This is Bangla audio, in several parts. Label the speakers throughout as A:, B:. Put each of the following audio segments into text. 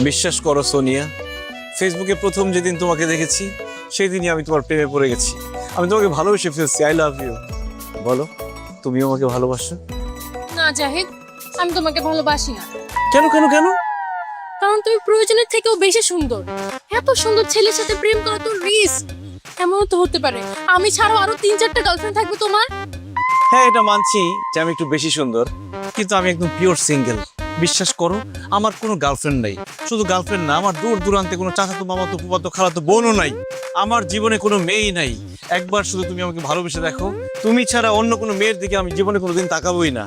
A: বিশ্বাস করো সোনিয়া, ফেসবুকে প্রথম যেদিন তোমাকে দেখেছি সেই দিনই আমি তোমার প্রেমে পড়ে গেছি। আমি তোমাকে ভালোবেসে ফেলছি। I love you. বলো, তুমিও আমাকে ভালোবাসো?
B: না জাহিদ, আমি তোমাকে ভালোবাসি না।
A: কেন কেন কেন?
B: কারণ তুমি প্রয়োজনের থেকেও বেশি সুন্দর। এত সুন্দর ছেলের সাথে প্রেম করা তো রিস্ক। এমনও তো হতে পারে আমি ছাড়াও আরো 3-4টা গার্লফ্রেন্ড থাকবে তোমার।
A: হ্যাঁ, এটা মানছি যে আমি একটু বেশি সুন্দর, কিন্তু আমি একদম পিওর সিঙ্গেল। বিশ্বাস করো, আমার কোনো গার্লফ্রেন্ড নাই। শুধু গার্লফ্রেন্ড না, আমার দূর দূরান্তে কোনো চাচাতো মামাতো ফুফাতো খালাতো বোনও নাই। আমার জীবনে কোনো মেয়েই নাই। একবার শুধু তুমি আমাকে ভালোবেসে দেখো, তুমি ছাড়া অন্য কোনো মেয়ের দিকে আমি জীবনে কোনোদিন তাকাবোই না।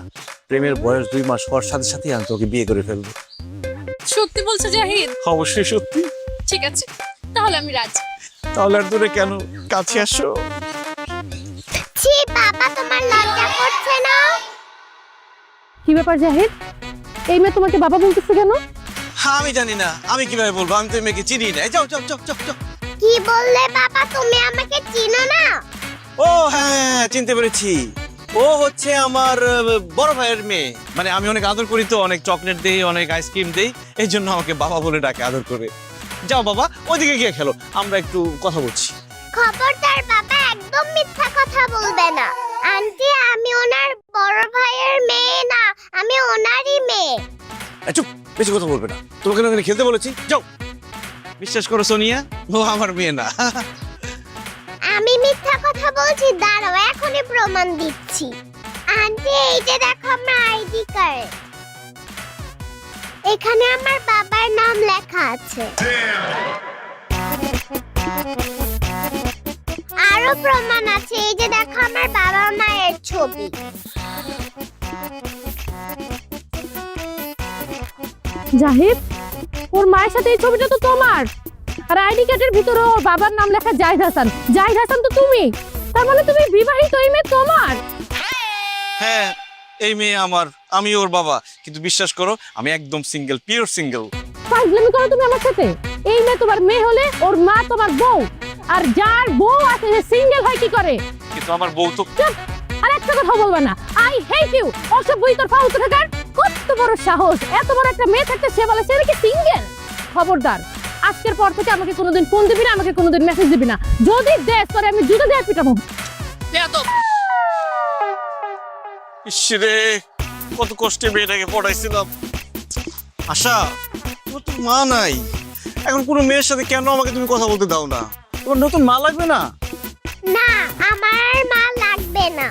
A: প্রেমের বয়স 2 মাস হওয়ার সাথে সাথেই আমি তোকে বিয়ে করে ফেলবো।
B: সত্যি বলছো জাহিদ?
A: অবশ্যই সত্যি।
B: ঠিক আছে, তাহলে আমি রাজি।
A: তাহলে আর দূরে কেন, কাছে আসো।
C: ছি বাবা, তোমার লজ্জা করছে না?
B: কি ব্যাপার জাহিদ, এই মেয়ে তোমাকে বাবা বলতেছে কেন?
A: হ্যাঁ, আমি জানি না, আমি কিভাবে বলবো? আমি তো এই মেয়েকে চিনি না। যাও যাও যাও যাও যাও।
C: কি বললে বাবা? তুমি আমাকে চিনো না?
A: ও হ্যাঁ, চিনতে পেরেছি। ও হচ্ছে আমার বড় ভাইয়ের মেয়ে। মানে আমি অনেক আদর করি তো, অনেক চকলেট দেই, অনেক আইসক্রিম দেই, এই জন্য আমাকে বাবা বলে ডাকে আদর করে। যাও বাবা, ওইদিকে গিয়ে খেলো, আমরা একটু কথা বলছি।
C: খবরদার বাবা, একদম মিথ্যা কথা বলবে না। আন্টি, আমি ওনার বড় ভাইয়ের মেয়ে না, আমি ওনারই মেয়ে।
A: চুপ, বেশি কথা বলবে না। তোমাকে না খেলতে বলেছি, যাও। বিশ্বাস করো সোনিয়া, ও আমার মেয়ে না।
C: আমি মিথ্যা কথা বলছি? দাঁড়াও, এখনই প্রমাণ দিচ্ছি। আন্টি, এই যে দেখো আমার আইডি কার্ড, এখানে আমার বাবার নাম লেখা আছে। আরো প্রমাণ আছে, এই যে দেখো আমার বাবা মায়ের ছবি।
B: জাহিদ, ওর মায়ের সাথে এই ছবিটা তো তোমার, আর আইডি কার্ডের ভিতরে ওর বাবার নাম লেখা জাহিদ হাসান। জাহিদ হাসান তো তুমি, তার মানে তুমি বিবাহিত। এই মেয়ে তোমার?
A: হ্যাঁ, এই মেয়ে আমার, আমি ওর বাবা। কিন্তু বিশ্বাস করো, আমি একদম সিঙ্গেল, পিওর সিঙ্গেল।
B: ফাজলামি করো তুমি আমার সাথে। এই মেয়ে তোমার মেয়ে হলে ওর মা তোমার বউ, আর যার বউ আছে সে সিঙ্গেল হয় কি করে?
A: কিন্তু আমার বউ তো।
B: চুপ, আর একটা কথা বলবা না। I hate you. অসব বই তোর ফালতু থাকার কত বড় সাহস! এত বড় একটা মেয়ে থাকতে সে বলে সে নাকি সিঙ্গেল। খবরদার, আজকের পর থেকে আমাকে কোনোদিন ফোন দিবি না, আমাকে কোনোদিন মেসেজ দিবি না। যদি দেশ করে আমি জুতো দিয়ে পিটাবো।
A: ইসরে, কত কষ্টে মেয়েটাকে পড়াইছিলাম। আশা, তোর তো মা নাই, এখন কোনো মেয়ের সাথে কেন আমাকে তুমি কথা বলতে দাও না? তোমার নতুন মা লাগবে না?
C: না, আমার আর মা লাগবে না।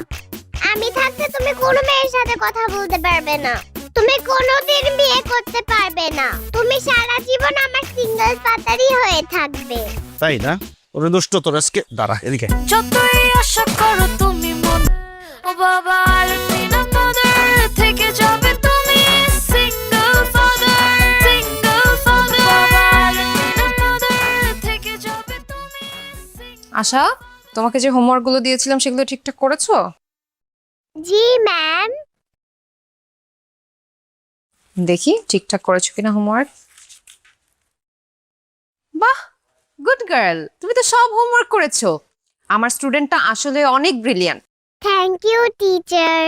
C: আমি থাকতে তুমি কোনো মেয়ের সাথে কথা বলতে পারবে না, তুমি কোনোদিন বিয়ে করতে পারবে না, তুমি সারা জীবন আমার সিঙ্গেল পাতারই হয়ে থাকবে।
A: তাই না? ওরে দুষ্ট তোর, আজকে দাঁড়া এদিকে।
D: যতই আশা করো তুমি মন, ও বাবা আলমিনা মাদার থেকে যাবে তুমি সিঙ্গেল ফাদার, সিঙ্গেল ফাদার, বাবা আলমিনা মাদার থেকে যাবে তুমি।
E: আশা, তোমাকে যে হোমওয়ার্কগুলো দিয়েছিলাম সেগুলো ঠিকঠাক করেছো?
C: জি ম্যাম।
E: দেখি ঠিকঠাক করেছো কিনা হোমওয়ার্ক। বাহ, গুড গার্ল, তুমি তো সব হোমওয়ার্ক করেছো। আমার স্টুডেন্টটা আসলে অনেক brilliant.
C: Thank you teacher.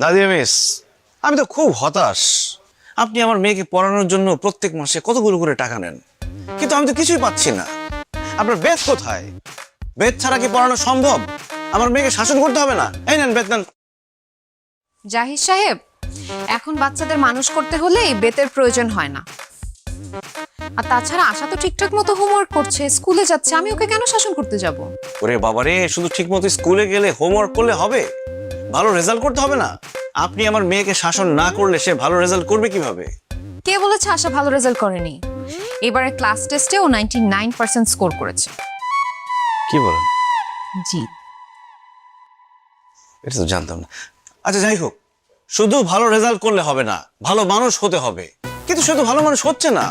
A: Nadia miss, আমি তো খুব হতাশ। আপনি আমার মেয়েকে পড়ানোর জন্য প্রত্যেক মাসে কতগুলো করে টাকা নেন, কিন্তু আমি তো কিছুই পাচ্ছি না। আপনার বেদ কোথায়? বেদ ছাড়া কি পড়ানো সম্ভব? আমার মেয়েকে শাসন করতে হবে না? এই নেন বেদ নেন।
E: জাহিদ সাহেব, এখন বাচ্চাদের মানুষ করতে হলে এই বেতের প্রয়োজন হয় না। আর তাছাড়া আশা তো ঠিকঠাক মতো হোমওয়ার্ক করছে, স্কুলে যাচ্ছে, আমি ওকে কেন শাসন করতে যাব?
A: ওরে বাবারে, শুধু ঠিক মতো স্কুলে গেলে হোমওয়ার্ক করলে হবে? ভালো রেজাল্ট করতে হবে না? আপনি আমার মেয়েকে শাসন না করলে সে ভালো রেজাল্ট করবে কিভাবে?
E: কে বলেছে আশা ভালো রেজাল্ট করেনি? এবারে ক্লাস টেস্টে ও 99% স্কোর করেছে।
A: কি বলেন?
E: জি।
A: এটা তো জানতাম না। আচ্ছা যাই হোক, শুধু ভালো রেজাল্ট করলে হবে না, ভালো মানুষ হতে হবে। কিন্তু সে তো ভালো মানুষ হচ্ছে না,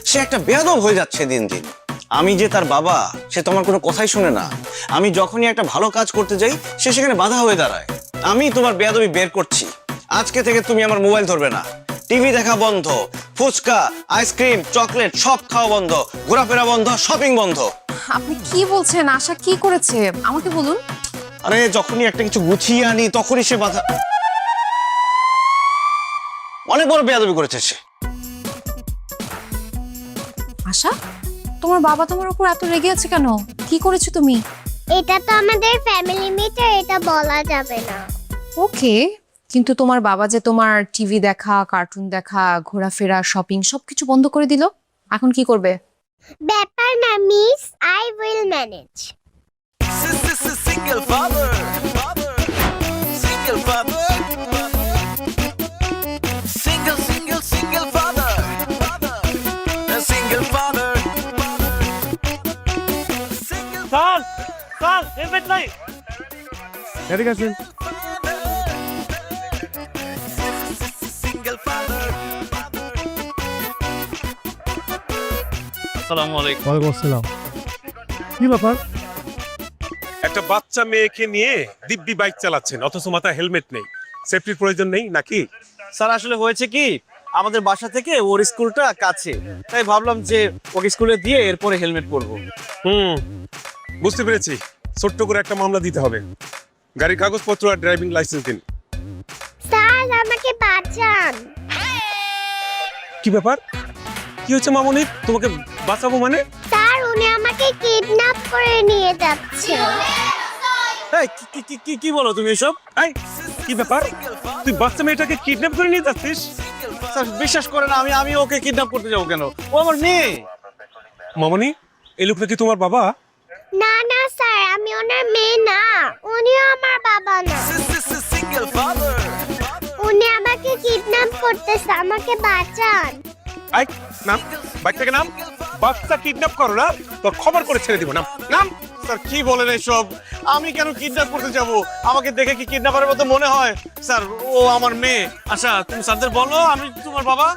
A: সে একটা বেয়াদব হয়ে যাচ্ছে দিন দিন। আমি যে তার বাবা, সে তো আমার কোনো কথাই শুনে না। আমি যখনই একটা ভালো কাজ করতে যাই সে সেখানে বাধা হয়ে দাঁড়ায়। আমি তোমার বেয়াদবি বের করছি, আজকে থেকে তুমি আমার মোবাইল ধরবে না, টিভি দেখা বন্ধ, ফুচকা, আইসক্রিম, চকলেট সব খাওয়া বন্ধ, ঘোরাফেরা বন্ধ, শপিং বন্ধ।
E: আপনি কি বলছেন? আশা কি করেছে আমাকে বলুন।
A: আরে যখনই একটা কিছু গুছিয়ে আনি তখনই সে বাধা। অনেক বড় বেয়াদবি করেছে সে।
E: আশা, তোমার বাবা তোমার উপর এত রেগে আছে কেন? কি করেছো তুমি?
C: এটা তো আমাদের ফ্যামিলি মিটার, এটা বলা যাবে না।
E: ওকে, কিন্তু তোমার বাবা যে তোমার টিভি দেখা, কার্টুন দেখা, ঘোরাফেরা, শপিং সবকিছু বন্ধ করে দিল, এখন কি করবে?
C: ব্যাপার না miss, I will manage.
F: Single father, single father, single father, a single father,
A: sir sir helmet নাই। এদিকে আসুন।
F: single father.
A: আসসালামু আলাইকুম।
G: ওয়ালাইকুম আসসালাম। কি ব্যাপার?
H: একটা বাচ্চা মেয়েকে নিয়ে দিব্যি বাইক চালাচ্ছেন অথচ মাথায় হেলমেট নেই, সেফটির প্রয়োজন নেই নাকি?
A: স্যার আসলে হয়েছে কি, আমাদের বাসা থেকে ওর স্কুলটা কাছে, তাই ভাবলাম যে ওকে স্কুলে দিয়ে এরপরে হেলমেট পরবো।
H: বুঝতে পেরেছি, ছোট্ট করে একটা মামলা দিতে হবে। গাড়ির কাগজপত্র আর ড্রাইভিং লাইসেন্স দিন।
C: স্যার আমাকে বাঁচান।
H: কি ব্যাপার? কি হচ্ছে মামনি? তোমাকে বাঁচাবো মানে?
C: স্যার উনি আমাকে কিডন্যাপ করে নিয়ে যাচ্ছে।
A: এই, কি বলো তুমি এসব?
H: এই, কি ব্যাপার? তুই বাচ্চা মেয়েটাকে কিডন্যাপ করে নিয়ে যাচ্ছিস?
A: স্যার বিশ্বাস করেন, আমি ওকে কিডন্যাপ করতে যাবো কেন? ও আমার মেয়ে।
H: মামনি, এই লোকটা কি তোমার বাবা?
C: না না স্যার, আমি ওনার মেয়ে না, উনিও আমার বাবা না।
F: Single father,
C: উনি আমাকে কিডন্যাপ করতেছে, আমাকে বাঁচান।
H: এই, নাম, বাইক থেকে নাম। বাচ্চা কিডন্যাপ করো না, তোর খবর করে ছেড়ে দিব। নাম, নাম।
A: স্যার কি বলেন এসব? আমি কেন কিডন্যাপ করতে যাব? আমাকে দেখে কি কিডন্যাপারের মতো মনে হয়? স্যার ও আমার মেয়ে। আচ্ছা তুমি স্যারদের বলো আমি তোমার বাবা।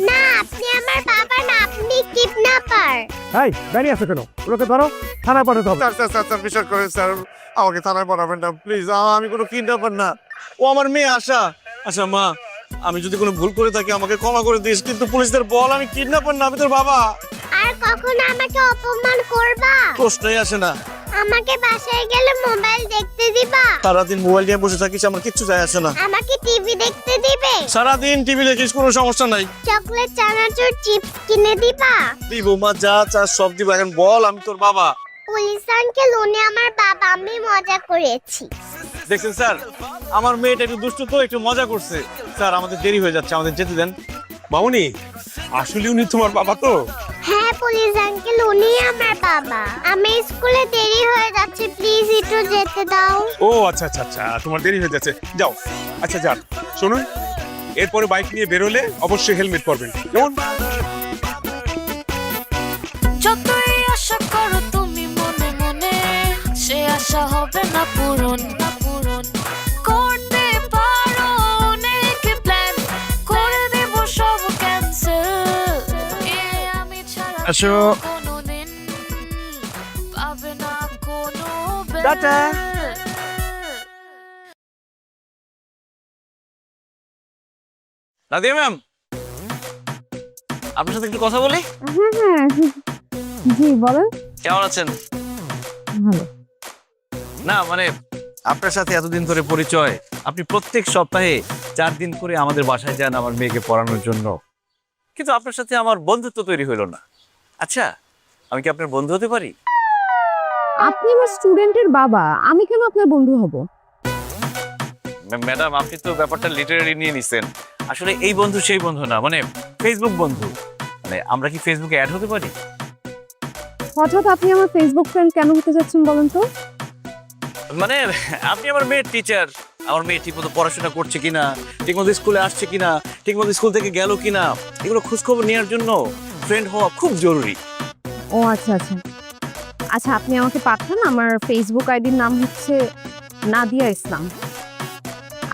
C: না আপনি আমার বাবা না, আপনি কিডন্যাপার।
G: এই দাঁড়িয়ে আছো কেন? ওকে ধরো, থানায় পাঠাতে হবে।
A: স্যার বিশ্বাস করেন স্যার, আমাকে থানায় পাঠাবেন না প্লিজ। আমি কোনো কিডন্যাপার না, ও আমার মেয়ে আশা। আচ্ছা মা, আমি যদি কোনো ভুল করে থাকি আমাকে ক্ষমা করে দিস, কিন্তু পুলিশদের বল আমি কিডন্যাপার না, আমি তোর বাবা।
C: আর কখনো আমাকে অপমান করবা?
A: প্রশ্নই আসে না।
C: আমাকে বাসায় গেলে মোবাইল দেখতে দিবা?
A: সারাদিন মোবাইল নিয়ে বসে থাকিস, আমার কিচ্ছু যায় আসে না।
C: আমাকে টিভি দেখতে দিবে?
A: সারাদিন টিভি দেখিস, কোনো সমস্যা নাই।
C: চকলেট, চানাচুর, চিপস কিনে দিবা?
A: দিব মা, যা চাস সব দিব। এখন বল আমি তোর বাবা।
C: পুলিশ আঙ্কেল উনি আমার বাবা, আমি মজা করেছি।
A: দেখছেন স্যার, আমার মেয়েটা একটু দুষ্টু তো, একটু মজা করছে। স্যার আমাদের দেরি হয়ে যাচ্ছে, আমাদের যেতে দেন।
H: মামনি, আসলে উনি তোমার বাবা তো?
C: হ্যাঁ পুলিশ আঙ্কেল উনি আমার বাবা, আমি স্কুলে দেরি হয়ে যাচ্ছে, প্লিজ একটু যেতে দাও।
H: ও আচ্ছা আচ্ছা আচ্ছা, তোমার দেরি হয়ে যাচ্ছে, যাও। আচ্ছা যান, শুনুন, এরপরে বাইক নিয়ে বেরোলে অবশ্যই হেলমেট পরবেন, কেমন?
D: যতই আশা করো তুমি মনে মনে, সে আশা হবে না পূরণ, না পূরণ। করতে পারো অনেক প্ল্যান, করে দেব সব ক্যান্সেল। আমি ছাড়া
A: আসো।
D: কোনোদিন পাবে না কোনো
A: টাটা। নাদিয়া ম্যাম, আপনার সাথে একটু কথা বলি।
B: জি বলেন।
A: কেমন আছেন?
B: ভালো।
A: না মানে আপনার সাথে এতদিন ধরে পরিচয়, আপনি প্রত্যেক সপ্তাহে 4 দিন করে আমাদের বাসায় যান আমার মেয়েকে পড়ানোর জন্য, কিন্তু আপনার সাথে আমার বন্ধুত্ব তৈরি হলো না। আচ্ছা আমি কি আপনার বন্ধু হতে পারি?
B: আপনি আমার স্টুডেন্টের বাবা, আমি কেন আপনার বন্ধু হব?
A: ম্যাডাম আপনি তো ব্যাপারটা লিটারালি নিয়ে নিছেন। আসলে এই বন্ধু সেই বন্ধু না, মানে ফেসবুক বন্ধু। মানে আমরা কি ফেসবুকে অ্যাড হতে পারি?
B: হঠাৎ আপনি আমার ফেসবুক ফ্রেন্ড কেন হতে যাচ্ছেন বলেন তো?
A: মানে আপনি আমার মেয়ের টিচার, আমার মেয়ে ঠিকমতো পড়াশোনা করছে কিনা, ঠিকমতো স্কুলে আসছে কিনা, ঠিকমতো স্কুল থেকে গেল কিনা, এগুলো খোঁজখবর নেওয়ার জন্য ফ্রেন্ড হওয়া খুব জরুরি।
B: ও আচ্ছা আচ্ছা আচ্ছা, আপনি আমাকে পাঠান, আমার ফেসবুক আইডির নাম হচ্ছে নাদিয়া ইসলাম।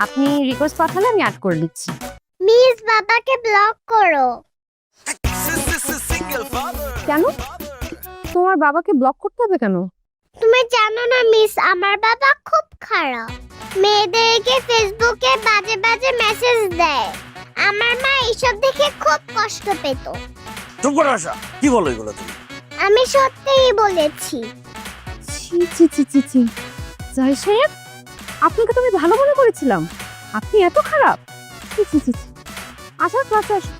B: আপনি রিকোয়েস্ট পাঠালে আমি অ্যাড করে দিচ্ছি।
C: মিস বাবাকে ব্লক করো।
F: single father,
B: কেন? তোমার বাবাকে ব্লক করতে হবে কেন?
C: তুমি জানো না মিস, আমার বাবা খুব খারাপ। মেয়েদেরকে ফেসবুকে বাজে বাজে মেসেজ দেয়। আমার মা এসব দেখে খুব কষ্ট পেত।
A: চুপ করো আশা, কি বলো এগুলো তুমি?
C: আমি সত্যিই বলেছি।
B: ছি ছি ছি ছি ছি জাহিদ সাহেব, আপনাকে তো আমি ভালো মনে করেছিলাম, আপনি এত খারাপ? ছি ছি ছি ছি। আসো ক্লাসে আসো।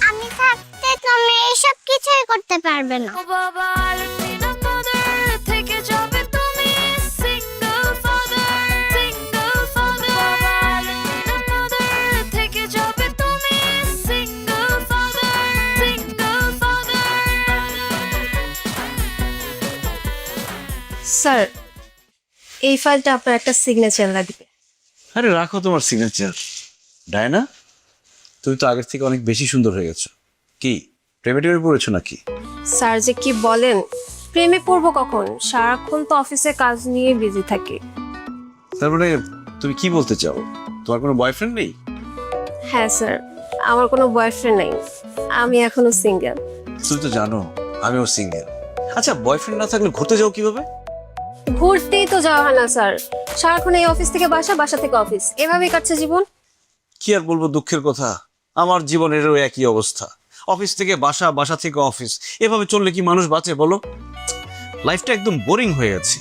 C: আমি থাকতে তুমি এসব কিছুই করতে পারবে না।
D: ও বাবা আলমিনা mother থেকে যাবে তুমি single father বাবা আলমিনা mother থেকে যাবে তুমি single father
I: স্যার, এই ফাইলটা আপনার একটা সিগনেচার লাগবে।
A: আরে রাখো তোমার সিগনেচার। ডায়না, তুমি তো আগের থেকে অনেক বেশি সুন্দর হয়ে গেছো। কি প্রেমে টেমে পড়েছো নাকি?
I: স্যার যে কি বলেন, প্রেমে পড়বো কখন? সারাক্ষণ তো অফিসে কাজ নিয়ে বিজি থাকি।
A: তার মানে তুমি কি বলতে চাও, তোমার কোনো বয়ফ্রেন্ড নেই?
I: হ্যাঁ স্যার, আমার কোনো বয়ফ্রেন্ড নেই, আমি এখনো সিঙ্গেল।
A: তুমি তো জানো আমিও সিঙ্গেল। আচ্ছা, বয়ফ্রেন্ড না থাকলে ঘুরতে যাও কিভাবে?
I: ঘুরতেই তো যাওয়া হয় না স্যার, সারাক্ষণ এই অফিস থেকে বাসা, বাসা থেকে অফিস, এভাবেই কাটছে জীবন।
A: কি আর বলবো, দুঃখের কথা, আমার জীবনেরও একই অবস্থা। অফিস থেকে বাসা, বাসা থেকে অফিস, এভাবে চললে কি মানুষ বাঁচে বলো? লাইফটা একদম বোরিং হয়ে গেছে।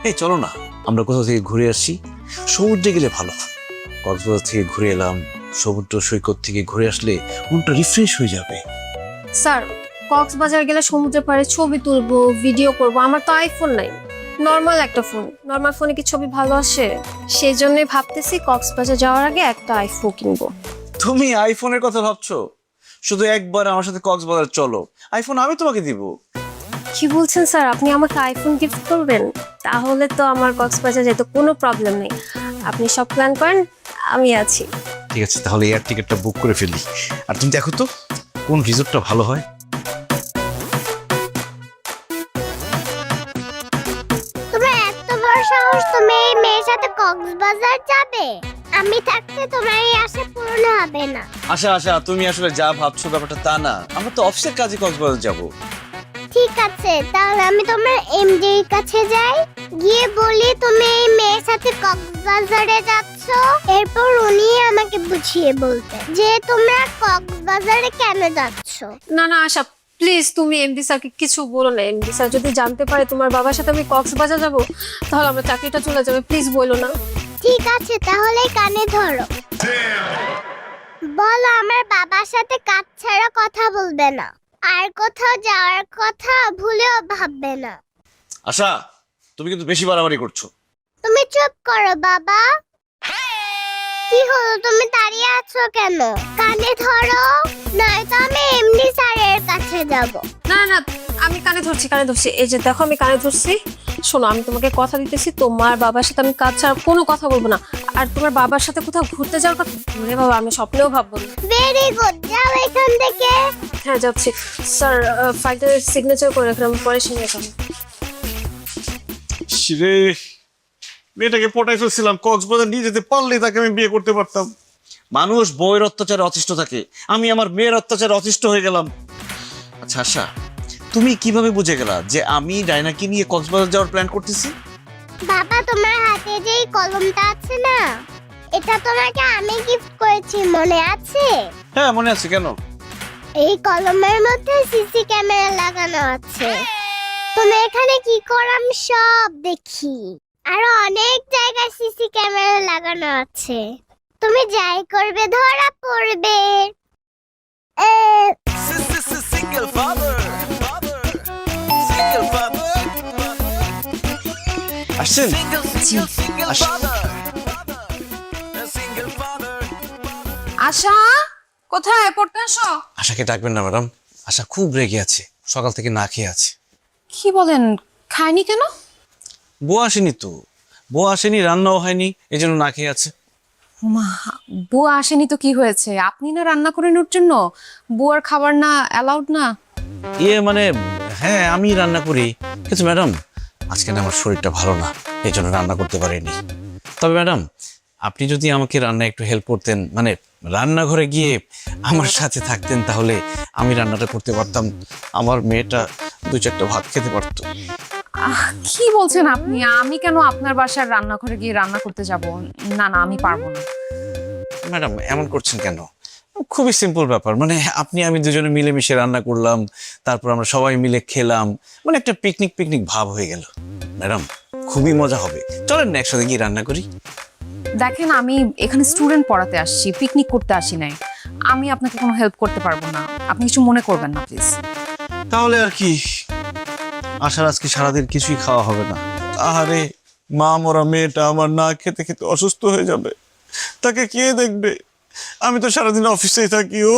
A: এই চলো না আমরা কোথাও থেকে ঘুরে আসি, সমুদ্রে গেলে ভালো হয়। কক্সবাজার থেকে ঘুরে এলাম, সমুদ্র সৈকত থেকে ঘুরে আসলে মনটা রিফ্রেশ হয়ে যাবে।
I: স্যার, কক্সবাজার গেলে সমুদ্রের পাড়ে ছবি তুলবো, ভিডিও করব, আমার তো আইফোন নাই, নর্মাল একটা ফোন। নর্মাল ফোনে কি ছবি ভালো আসে? সেই জন্যই ভাবতেছি কক্সবাজার যাওয়ার আগে একটা আইফোন কিনবো।
A: তুমি আইফোনের কথা ভাবছো? শুধু একবার আমার সাথে কক্সবাজার চলো, আইফোন আমি তোমাকে দিব।
I: কি বলছেন স্যার, আপনি আমাকে আইফোন গিফট করবেন? তাহলে তো আমার কক্সবাজার যেতে কোনো প্রবলেম নেই। আপনি সব প্ল্যান করেন, আমি আছি।
A: ঠিক আছে, তাহলে এয়ার টিকিটটা বুক করে ফেলি। আর তুমি দেখো তো কোন রিসোর্টটা ভালো হয়।
C: তোমার এত বড় সাহস, তুমি এই মেয়ের সাথে কক্সবাজার যাবে? আমি থাকতে তোমার এই আশা পূরণ হবে না।
A: আশা আশা, তুমি আসলে যা ভাবছো ব্যাপারটা তা না। আমরা তো অফিসের কাজে কক্সবাজার যাব।
C: ঠিক আছে, তাহলে আমি তোমার এমডির কাছে যাই, গিয়ে বলি তুমি এই মেয়ের সাথে কক্সবাজারে যাচ্ছ। এরপর উনি আমাকে বুঝিয়ে বলতে যে তোমরা কক্সবাজারে কেন যাচ্ছ।
I: না না আশা, প্লিজ তুমি এমডি স্যারকে কিছু বলো না। এমডি স্যার যদি জানতে পারে তোমার বাবার সাথে আমি কক্সবাজার যাব, তাহলে আমার চাকরিটা চলে যাবে। প্লিজ বলো না।
C: ঠিক আছে, তাহলে কানে ধরো। বলো আমার বাবার সাথে কাজ ছাড়া কথা বলবে না, আর কোথাও যাওয়ার কথা ভুলেও ভাববে না।
A: আশা, তুমি কিন্তু বেশি বাড়াবাড়ি করছো।
C: তুমি চুপ করো বাবা। কি হলো, তুমি দাঁড়িয়ে আছো কেন? কানে ধরো, নয়তো আমি এমডি স্যারের কাছে যাব।
I: না না, আমি কানে ধরছি, কানে ধরছি। এই যে দেখো, আমি কানে ধরছি। শোনো, আমি তোমাকে কথা দিতেছি, তোমার বাবার সাথে আমি কাজ ছাড়া কোনো কথা বলবো না। আর তোমার বাবার সাথে কোথাও ঘুরতে যাওয়ার কথা ঘুরে বাবা আমি স্বপ্নেও ভাববো না।
C: ভেরি গুড, যাও এখান থেকে।
I: হ্যাঁ যাচ্ছি। স্যার, ফাইলটার সিগনেচার করে রাখলাম, আমি পরে সিগনেচার করব।
A: রে, মেয়েটাকে পটাই ফেলছিলাম, কক্সবাজার নিয়ে যেতে পারলেই তাকে আমি বিয়ে করতে পারতাম। মানুষ বউয়ের অত্যাচারে অতিষ্ঠ থাকে, আমি আমার মেয়ের অত্যাচারে অতিষ্ঠ হয়ে গেলাম। আচ্ছা আশা, তুমি কিভাবে বুঝে গেলা যে আমি ডায়নাকে নিয়ে কক্সবাজার যাওয়ার প্ল্যান করতেছি?
C: বাবা, তোমার হাতে যে এই কলমটা আছে না, এটা তোমাকে আমি গিফট করেছি, মনে আছে?
A: হ্যাঁ মনে আছে। কেন?
C: এই কলমের মধ্যে সিসি ক্যামেরা লাগানো আছে। তুমি এখানে কি করো আমি সব দেখি। আর অনেক জায়গায় সিসি ক্যামেরা লাগানো আছে, তুমি যাই করবে ধরা পড়বে।
F: Single father. Single father.
A: আসছেন?
F: Single
A: Ash-
F: father. Single father.
E: আশা, কোথায়? পড়তে আসো।
A: আশাকে ডাকবেন না ম্যাডাম, আশা খুব রেগে আছে, সকাল থেকে না খেয়ে আছে।
E: কি বলেন, খায়নি কেন?
A: বউ আসেনি তো, বউ আসেনি, রান্নাও হয়নি, এই জন্য না খেয়ে আছে।
E: মা, বুয়া আসেনি তো কি হয়েছে? আপনি না রান্না করেন ওর জন্য? বুয়ার খাবার না অ্যালাউড না?
A: মানে হ্যাঁ আমি রান্না করি, কিন্তু ম্যাডাম আজকে না আমার শরীরটা ভালো না, এই জন্য রান্না করতে পারিনি। তবে ম্যাডাম আপনি যদি আমাকে রান্না একটু হেল্প করতেন, মানে রান্নাঘরে গিয়ে আমার সাথে থাকতেন, তাহলে আমি রান্নাটা করতে পারতাম, আমার মেয়েটা 2-4টা ভাত খেতে পারতো।
E: কি বলছেন আপনি? আমি কেন আপনার বাসার রান্নাঘরে গিয়ে রান্না করতে যাব? না না, আমি পারবো না।
A: ম্যাডাম এমন করছেন কেন? খুবই সিম্পল ব্যাপার, মানে আপনি আমি দুজনে মিলেমিশে রান্না করলাম, তারপর আমরা সবাই মিলে খেলাম, মানে একটা পিকনিক পিকনিক ভাব হয়ে গেল। ম্যাডাম খুবই মজা হবে, চলেন না একসাথে গিয়ে রান্না করি।
E: দেখেন, আমি এখানে স্টুডেন্ট পড়াতে আসছি, পিকনিক করতে আসি নাই। আমি আপনাকে কোনো হেল্প করতে পারবো না, আপনি কিছু মনে করবেন না প্লিজ।
A: তাহলে আর কি, আশার আজকে সারাদিন কিছুই খাওয়া হবে না। আহারে, মা মরা মেয়েটা আমার না খেতে খেতে অসুস্থ হয়ে যাবে, তাকে কে দেখবে? আমি তো সারাদিন অফিসেই থাকি। ও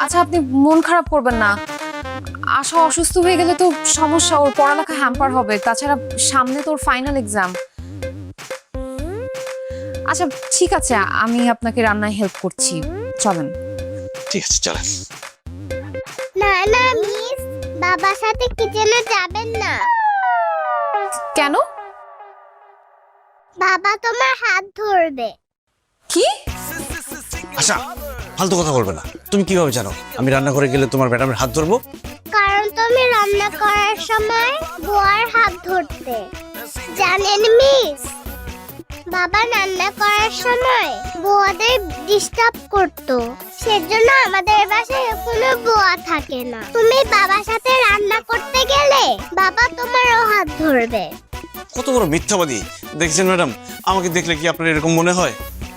E: আচ্ছা, আপনি মন খারাপ করবেন না। আশা অসুস্থ হয়ে গেলে তো সমস্যা, ওর পড়ালেখা হ্যাম্পার হবে। তাছাড়া সামনে তোর ফাইনাল এক্সাম। আচ্ছা ঠিক আছে, আমি আপনাকে রান্নায় হেল্প করছি, চলেন।
A: ঠিক আছে, চলেন।
C: না না মিস, বাবার সাথে কিচেনে যাবেন না।
E: কেন?
C: বাবা তোমার হাত ধরবে।
E: কি?
A: আচ্ছা, ফালতু কথা বলবে না। তুমি কিভাবে জানো আমি রান্না করে গেলে তোমার ম্যাডামের হাত ধরবো?
C: কারণ তুমি রান্না করার সময় বুয়ার হাত ধরতে। জানেন মিস, বাবা রান্না করার সময় বুয়াদের ডিস্টার্ব করতো, সেজন্য আমাদের বাসায় কোনো বুয়া থাকে না। তুমি বাবার সাথে রান্না করতে গেলে বাবা তোমারও হাত ধরবে।
A: কত বড় মিথ্যাবাদী দেখছেন ম্যাডাম? আমাকে দেখলে কি আপনার এরকম মনে হয়?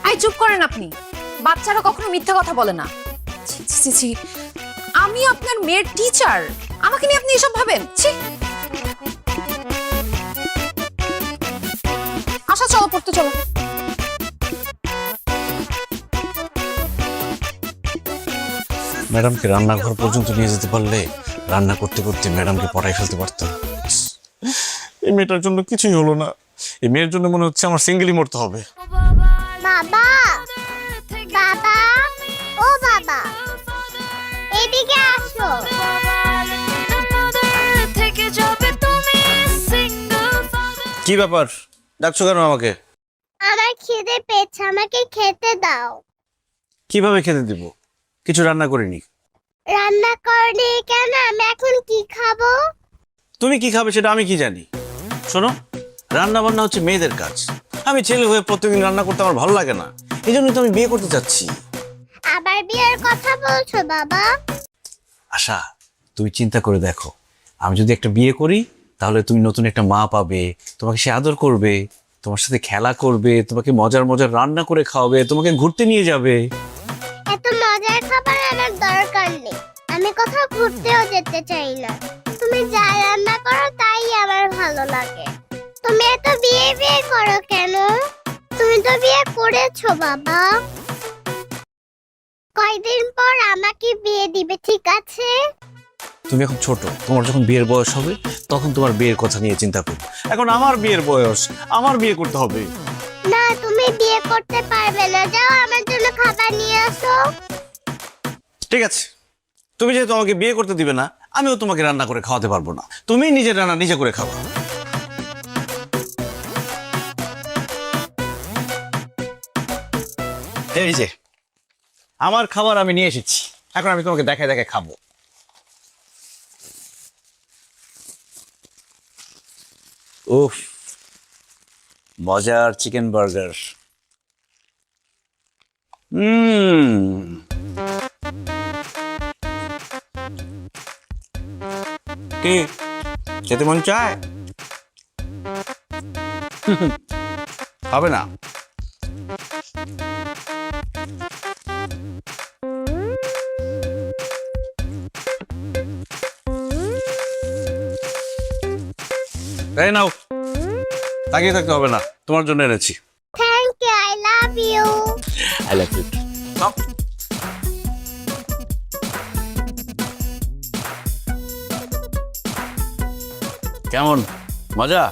E: আই চুপ করেন আপনি। বাচ্চারা কখনো মিথ্যা কথা বলে না। ছি, ছি, ছি, ছি। আমি আপনার মেয়ের টিচার, আমাকে নিয়ে আপনি এসব ভাবেন? ছি। আশা চলো, পড়তে চলো।
A: ম্যাডামকে রান্নাঘর পর্যন্ত নিয়ে যেতে পারলে রান্না করতে করতে ম্যাডামকে পড়াই ফেলতে পারতাম। এই মেয়েটার জন্য কিছুই হলো না। এই মেয়ের জন্য মনে হচ্ছে আমার সিঙ্গেলই মরতে হবে।
C: বাবা, বাবা, ও বাবা, এদিকে আসো।
D: থেকে যাবে তুমি সিঙ্গেল ফাদার।
A: কি ব্যাপার, ডাকছো কেন আমাকে?
C: আমার খিদে পেয়েছে, আমাকে খেতে দাও।
A: কিভাবে খেতে দিব? কিছু রান্না করিনি।
C: রান্না করনি কেন? আমি এখন কি খাবো?
A: তুমি কি খাবে সেটা আমি কি জানি? শোনো, রান্না বান্না হচ্ছে মেয়েদের কাজ। আমি ছেলে হয়ে প্রত্যেকদিন রান্না করতে আমার ভালো লাগে না, এই জন্যই তো আমি বিয়ে করতে চাচ্ছি।
C: আবার বিয়ের কথা বলছো বাবা?
A: আশা, তুমি চিন্তা করে দেখো, আমি যদি একটা বিয়ে করি তাহলে তুমি নতুন একটা মা পাবে, তোমাকে সে আদর করবে, তোমার সাথে খেলা করবে, তোমাকে মজার মজার রান্না করে খাওয়াবে, তোমাকে ঘুরতে নিয়ে যাবে।
C: এত মজার খাবার আমার দরকার নেই। আমি কোথাও ঘুরতেও যেতে চাই না। তুমি যা রান্না করো তাই আমার ভালো লাগে। তুমি এত বিয়ে বিয়ে করো কেন? তুমি তো বিয়ে করেছো বাবা। কয়দিন পর আমাকে বিয়ে দিবে, ঠিক আছে?
A: তুমি এখন ছোট, তোমার যখন বিয়ের বয়স হবে তখন তোমার বিয়ের কথা নিয়ে চিন্তা করো। এখন আমার বিয়ের বয়স, আমার বিয়ে করতে হবে।
C: না, তুমি বিয়ে করতে পারবে না। যাও আমার জন্য খাবার নিয়ে আসো।
A: ঠিক আছে, তুমি যেহেতু আমাকে বিয়ে করতে দিবে না, আমিও তোমাকে রান্না করে খাওয়াতে পারবো না। তুমি নিজের রান্না নিজে করে খাওয়া। এই যে আমার খাবার আমি নিয়ে এসেছি, এখন আমি তোমাকে দেখায় দেখায় খাবো। উফ, মজার চিকেন বার্গার। কি খেতে মন চায়? হবে না? এই নাও, তাকিয়ে থাকতে হবে না, তোমার জন্য এনেছি।
C: Thank you, I love you.
A: I love you. কেমন মজা?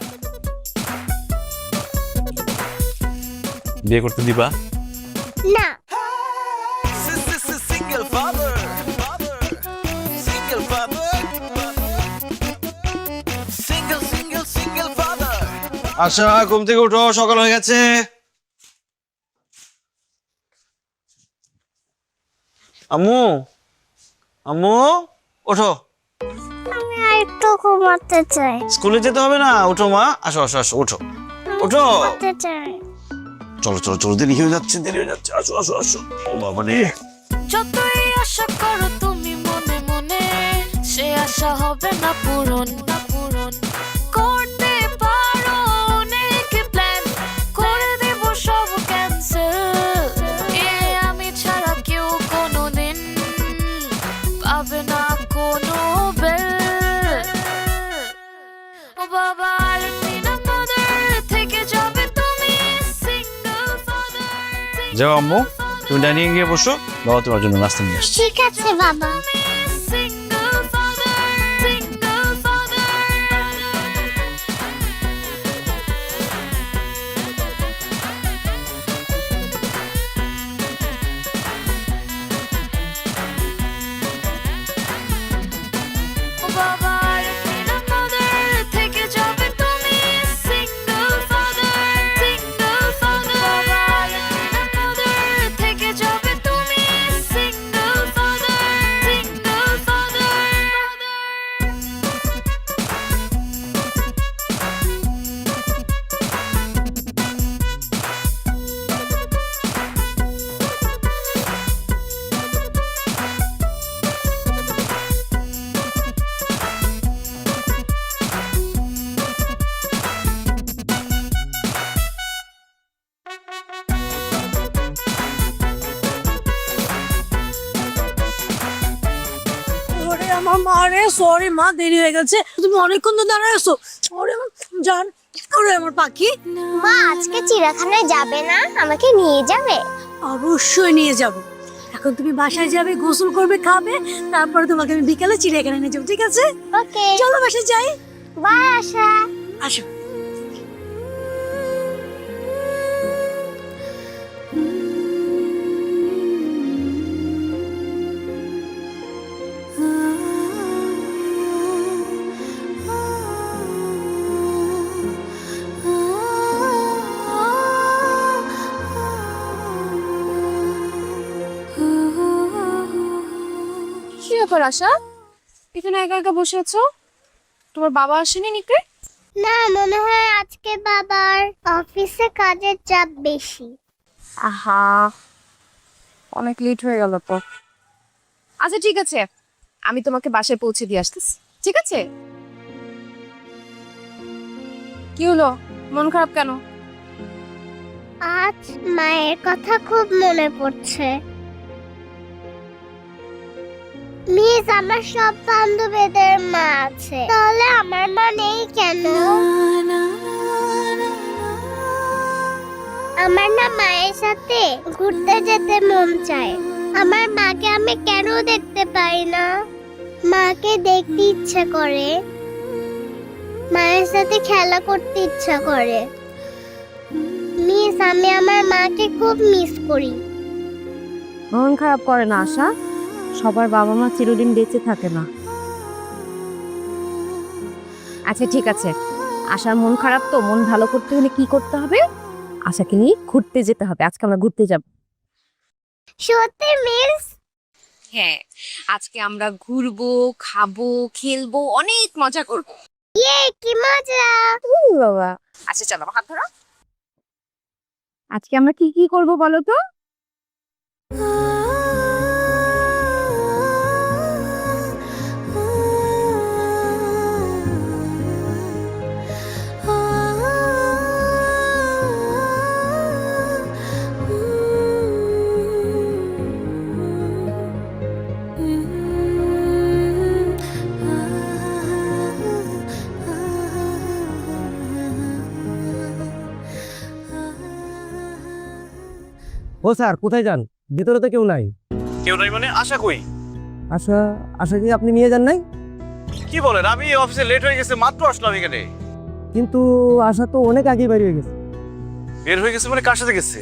A: বিয়ে করতে দিবা?
C: না,
F: Single father. Single father. Single father.
A: আচ্ছা, ঘুম থেকে উঠো, সকাল হয়ে গেছে। আম্মু, আম্মু ওঠো।
C: আমি আর একটু ঘুমাতে চাই।
A: স্কুলে যেতে হবে না, ওঠো মা, আসো আসো আসো, ওঠো ওঠো,
C: ঘুমাতে চাই।
A: চলো চলো চলো, দেরি হয়ে যাচ্ছে, আসো আসো আসো। ও বাবা রে,
D: যতই আশা করো তুমি মনে মনে, সে আশা হবে না পূরণ। করতে পারো অনেক প্ল্যান, করে দেব সব ক্যান্সেল। আমি ছাড়া কেউ কোনোদিন পাবে না কোনো বেল। ও বাবা আলমিনা মাদার, থেকে যাবে তুমি সিঙ্গেল ফাদার।
A: যাও আম্মু, তুমি ডাইনিং গিয়ে বসো, বাবা তোমার জন্য নাস্তা নিয়ে আসছে।
C: ঠিক আছে বাবা।
D: Single father, single father. ও বাবা আলমিনা মাদার, থেকে যাবে তুমি single father, single father. বাবা আলমিনা মাদার, থেকে যাবে তুমি single father, single father.
J: ওরে আমার মা রে, সরি মা, দেরি হয়ে গেছে, তুমি অনেকক্ষণ তো দাঁড়ায় আছো। ওরে আমার জান, ওরে আমার পাখি।
C: মা আজকে চিড়িয়াখানায় যাবে না? আমাকে নিয়ে যাবে?
J: অবশ্যই নিয়ে যাব। এখন তুমি বাসায় যাবে, গোসল করবে, খাবে, তারপরে তোমাকে আমি বিকালে চিড়িয়াখানায় নিয়ে যাবো, ঠিক আছে?
C: ওকে,
J: চলো বাসায় যাই।
C: বাই আশা।
J: আসো।
E: কি ব্যাপার আশা, এখানে একা একা বসে আছো? তোমার বাবা আসেনি নিকে?
C: না, মনে হয় আজকে বাবার অফিসে কাজের চাপ বেশি।
E: আহা, অনেক লেট হয়ে গেল তো। আচ্ছা ঠিক আছে, আমি তোমাকে বাসায় পৌঁছে দিয়ে আসতেছি, ঠিক আছে? কি হলো, মন খারাপ কেন?
C: আজ মায়ের কথা খুব মনে পড়ছে। মিস, আমার সব বান্ধবীদের মা আছে, তাহলে আমার মা নেই কেন? আমার না মায়ের সাথে ঘুরতে যেতে মন চায়। আমার মাকে আমি কেন দেখতে পাই না? মাকে দেখতে ইচ্ছে করে, মায়ের সাথে খেলা করতে ইচ্ছা করে। মিস, আমি আমার মাকে খুব মিস করি।
B: মন খারাপ করে না আশা, সবার বাবা মা চিরদিন বেঁচে থাকে না। আচ্ছা ঠিক আছে, আশার মন খারাপ তো, মন ভালো করতে হলে কি করতে হবে? আশাকে নিয়ে ঘুরতে যেতে হবে। আজকে আমরা ঘুরতে যাব।
C: সত্যি মিস?
E: হ্যাঁ, আজকে আমরা ঘুরবো, খাবো, খেলবো, অনেক মজা করবো।
C: ইয়ে, কি মজা!
B: বাবা,
E: আচ্ছা চলো, আমার হাত ধরো।
B: আজকে আমরা কি কি করব বলো তো?
G: ও স্যার, কোথায় যান? ভিতরে তো কেউ নাই।
A: কেউ নাই মানে? আশা কই?
G: আশা, আশা কি আপনি নিয়ে যান নাই?
A: কি বলেন, আমি অফিসে লেট হয়ে গেছে, মাত্র আসলাম এখানে।
G: কিন্তু আশা তো অনেক আগে বের হয়ে গেছে।
A: বের হয়ে গেছে মানে কার সাথে গেছে?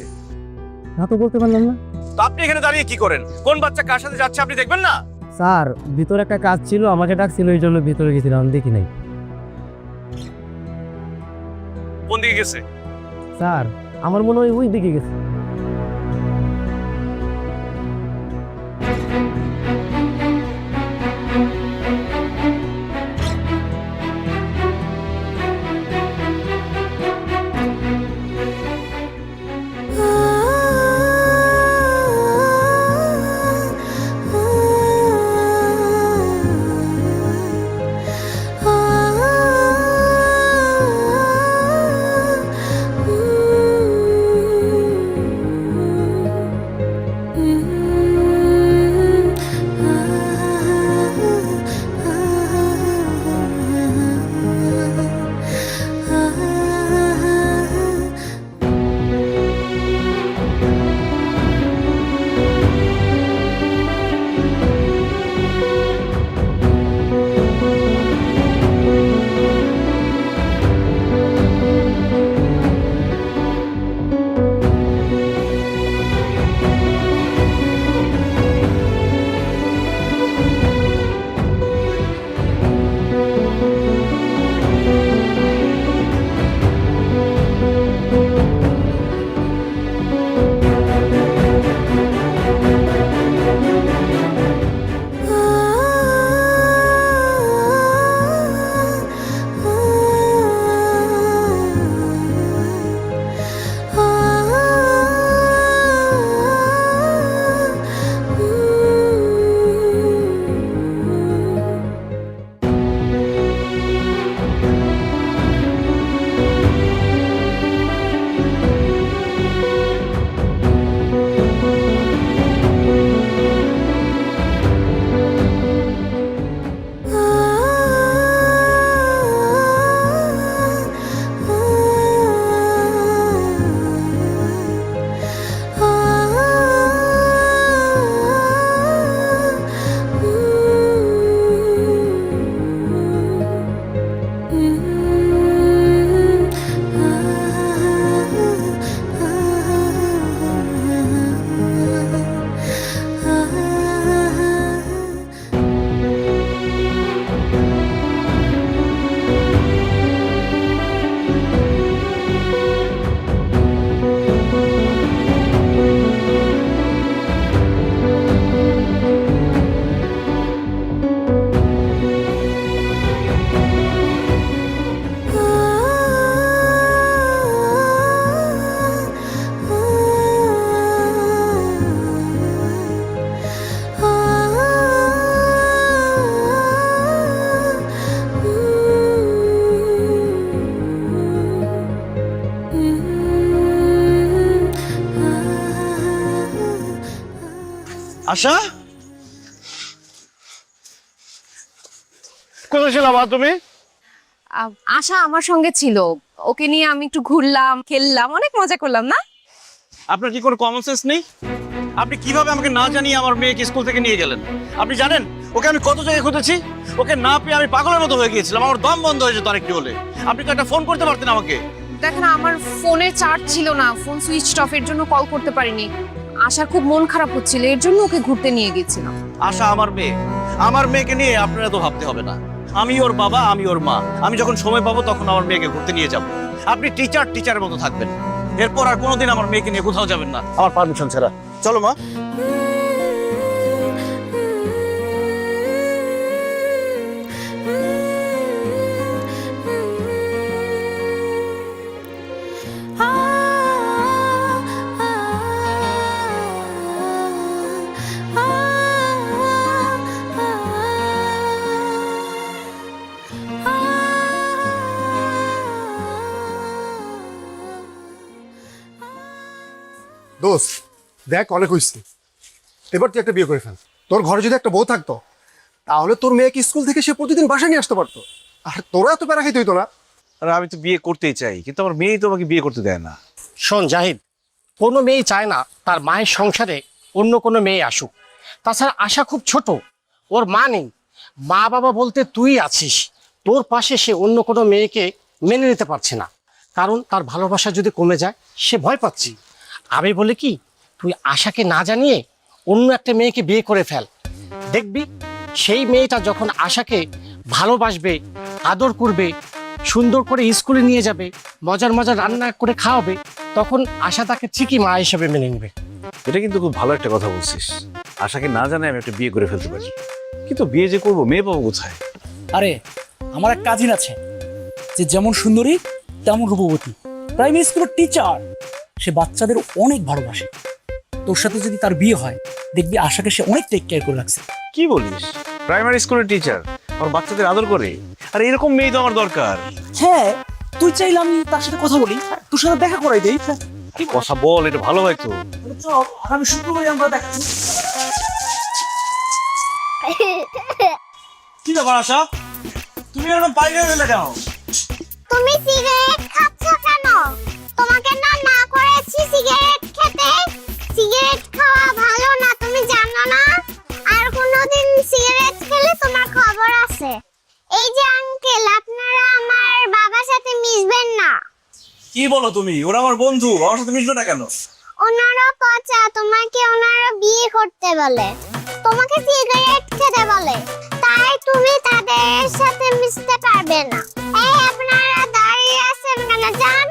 G: তা তো বলতে পারলাম না।
A: তো আপনি এখানে দাঁড়িয়ে কি করেন? কোন বাচ্চা কার সাথে যাচ্ছে আপনি দেখবেন না?
G: স্যার, ভিতরে একটা কাজ ছিল, আমাকে ডাকছিল, এই জন্য ভিতরে গেছিলাম, দেখি নাই।
A: কোন দিকে গেছে?
G: স্যার, আমার মনে হয় ওই দিকে গেছে।
A: আশা, কোথায় ছিলাম তুমি?
E: আশা আমার সঙ্গে ছিল, ওকে নিয়ে আমি একটু ঘুরলাম, খেললাম, অনেক মজা করলাম না?
A: আপনার কি কোনো কমন সেন্স নেই? আপনি কিভাবে আমাকে না জানিয়ে আমার মেয়েকে স্কুল থেকে নিয়ে গেলেন? আপনি জানেন ওকে আমি কত জায়গায় খুঁজেছি, ওকে না পেয়ে আমি পাগলের মতো হয়ে গিয়েছিলাম, আমার দম বন্ধ হয়ে যেত আরেকটু হলে। আপনি তো একটা ফোন করতে পারতেন আমাকে।
E: দেখেন আমার ফোনে চার্জ ছিল না, ফোন সুইচ অফ, এর জন্য কল করতে পারিনি। আশার খুব মন খারাপ হচ্ছিল, এর জন্য ওকে ঘুরতে নিয়ে গেছিলাম।
A: আশা আমার মেয়ে, আমার মেয়েকে নিয়ে আপনারা তো ভাবতে হবে না। আমি ওর বাবা, আমি ওর মা, আমি যখন সময় পাবো তখন আমার মেয়েকে ঘুরতে নিয়ে যাব। আপনি টিচারের মতো থাকবেন, এরপর আর কোনোদিন আমার মেয়েকে নিয়ে কোথাও যাবেন না আমার পারমিশন ছাড়া। চলো মা।
K: দোস্ত দেখ, অনেক হয়েছে, এবার তুই একটা বিয়ে করে ফেল। তোর ঘরে যদি একটা বউ থাকতো তাহলে তোর মেয়েকে স্কুল থেকে সে প্রতিদিন বাসায় নিয়ে আসতে পারতো, আর তোরা এত প্যারা খাইতে হইতো না।
A: আর আমি তো বিয়ে করতেই চাই, কিন্তু আমার মেয়েই তো আমাকে বিয়ে করতে দেয় না।
L: শোন জাহিদ, কোনো মেয়ে চায় না তার মায়ের সংসারে অন্য কোনো মেয়ে আসুক। তাছাড়া আশা খুব ছোট, ওর মা নেই, মা বাবা বলতে তুই আছিস। তোর পাশে সে অন্য কোনো মেয়েকে মেনে নিতে পারছে না, কারণ তার ভালোবাসা যদি কমে যায় সে ভয় পাচ্ছি। আমি বলি কি, তুই আশাকে না জানিয়ে অন্য একটা মেয়েকে বিয়ে করে ফেল। দেখবি সেই মেয়েটা যখন আশাকে ভালোবাসবে, আদর করবে, সুন্দর করে স্কুলে নিয়ে যাবে, মজার মজার রান্না করে খাওয়াবে, তখন আশা তাকে ঠিকই মা হিসেবে মেনে নেবে।
A: এটা কিন্তু খুব ভালো একটা কথা বলছিস। আশাকে না জানে আমি একটা বিয়ে করে ফেলতে পারি, কিন্তু বিয়ে যে করবো মেয়ে পাবো কোথায়?
G: আরে আমার এক কাজিন আছে, যে যেমন সুন্দরী তেমন রূপবতী, প্রাইমারি স্কুলের টিচার। সে বাচ্চাদের অনেক ভালোবাসে। তোর সাথে যদি তার বিয়ে হয় দেখবি আশাকে সে অনেক টেক কেয়ার করে রাখছে।
A: কি বলিস? প্রাইমারি স্কুলের টিচার আমার বাচ্চাদের আদর করে? আর এরকম মেয়ে তো আমার দরকার।
G: হ্যাঁ, তুই চাইলে আমি তার সাথে কথা বলি, তোর সাথে দেখা করাই দেই।
A: কি কথা বল, এটা ভালো হয় তো।
G: চল আগামী শুক্রবারে আমরা দেখা।
A: কি ব্যাপার আশা, তুমি এরকম বাইরে গেলে কেন?
C: তুমি সিগারেট খাচ্ছ কেন? তোমাকে না না করেছি সিগারেট খেতে। সিগারেট খাওয়া ভালো না, তুমি জানো না? আর কোনোদিন সিগারেট খেলে তোমার খবর আছে। এই যে আঙ্কেল, আপনারা আমার বাবার সাথে মিশবেন না।
A: কি বলো তুমি? ওরা আমার বন্ধু, আমার সাথে মিশবে না কেন?
C: ওনারা পচা, তোমাকে ওনারা বিয়ে করতে বলে, তোমাকে সিগারেট খেতে বলে, তাই তুমি তাদের সাথে মিশতে পারবে না। এই আপনারা দাঁড়িয়ে আছেন কেন? যান,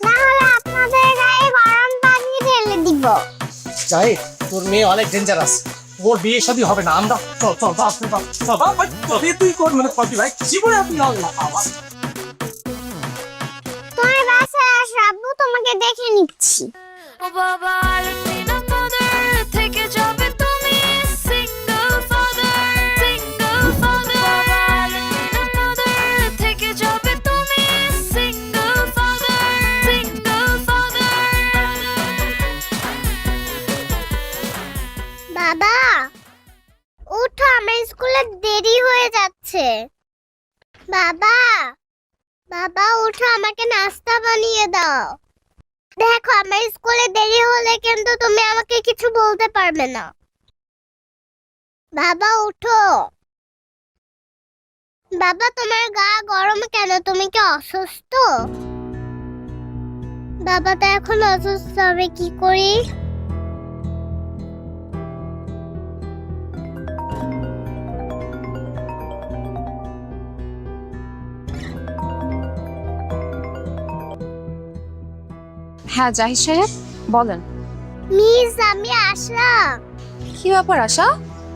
C: না হলে আপনাদের গায়ে গরম পানি ঢেলে দিব।
L: জাহিদ, তোর মেয়ে অনেক ডেঞ্জারাস, ওর বিয়ে শাদী হবে না। আমরা চল চল
G: তুই কর মানে কপি ভাই জীবনে আপনি আল্লাহ বাবা।
C: তোমার বাসায় আস, আব্বু তোমাকে দেখে নিচ্ছি।
D: ও বাবা আলমিনা mother, থেকে যাবে তুমি single father, single father। বাবা আলমিনা mother, থেকে যাবে তুমি single father, single father।
C: বাবা উঠো, আমার স্কুলে দেরি হয়ে যাচ্ছে। বাবা, বাবা উঠো, আমাকে নাস্তা বানিয়ে দাও। দেখো আমার স্কুলে দেরি হলে কিন্তু তুমি আমাকে কিছু বলতে পারবে না। বাবা উঠো। বাবা তোমার গা গরম কেন? তুমি কি অসুস্থ? বাবা তো এখন অসুস্থ, হবে কি করি?
E: হ্যাঁ জাহিদ সাহেব বলেন।
C: মিস আমি আসলাম।
E: কি ব্যাপার আশা,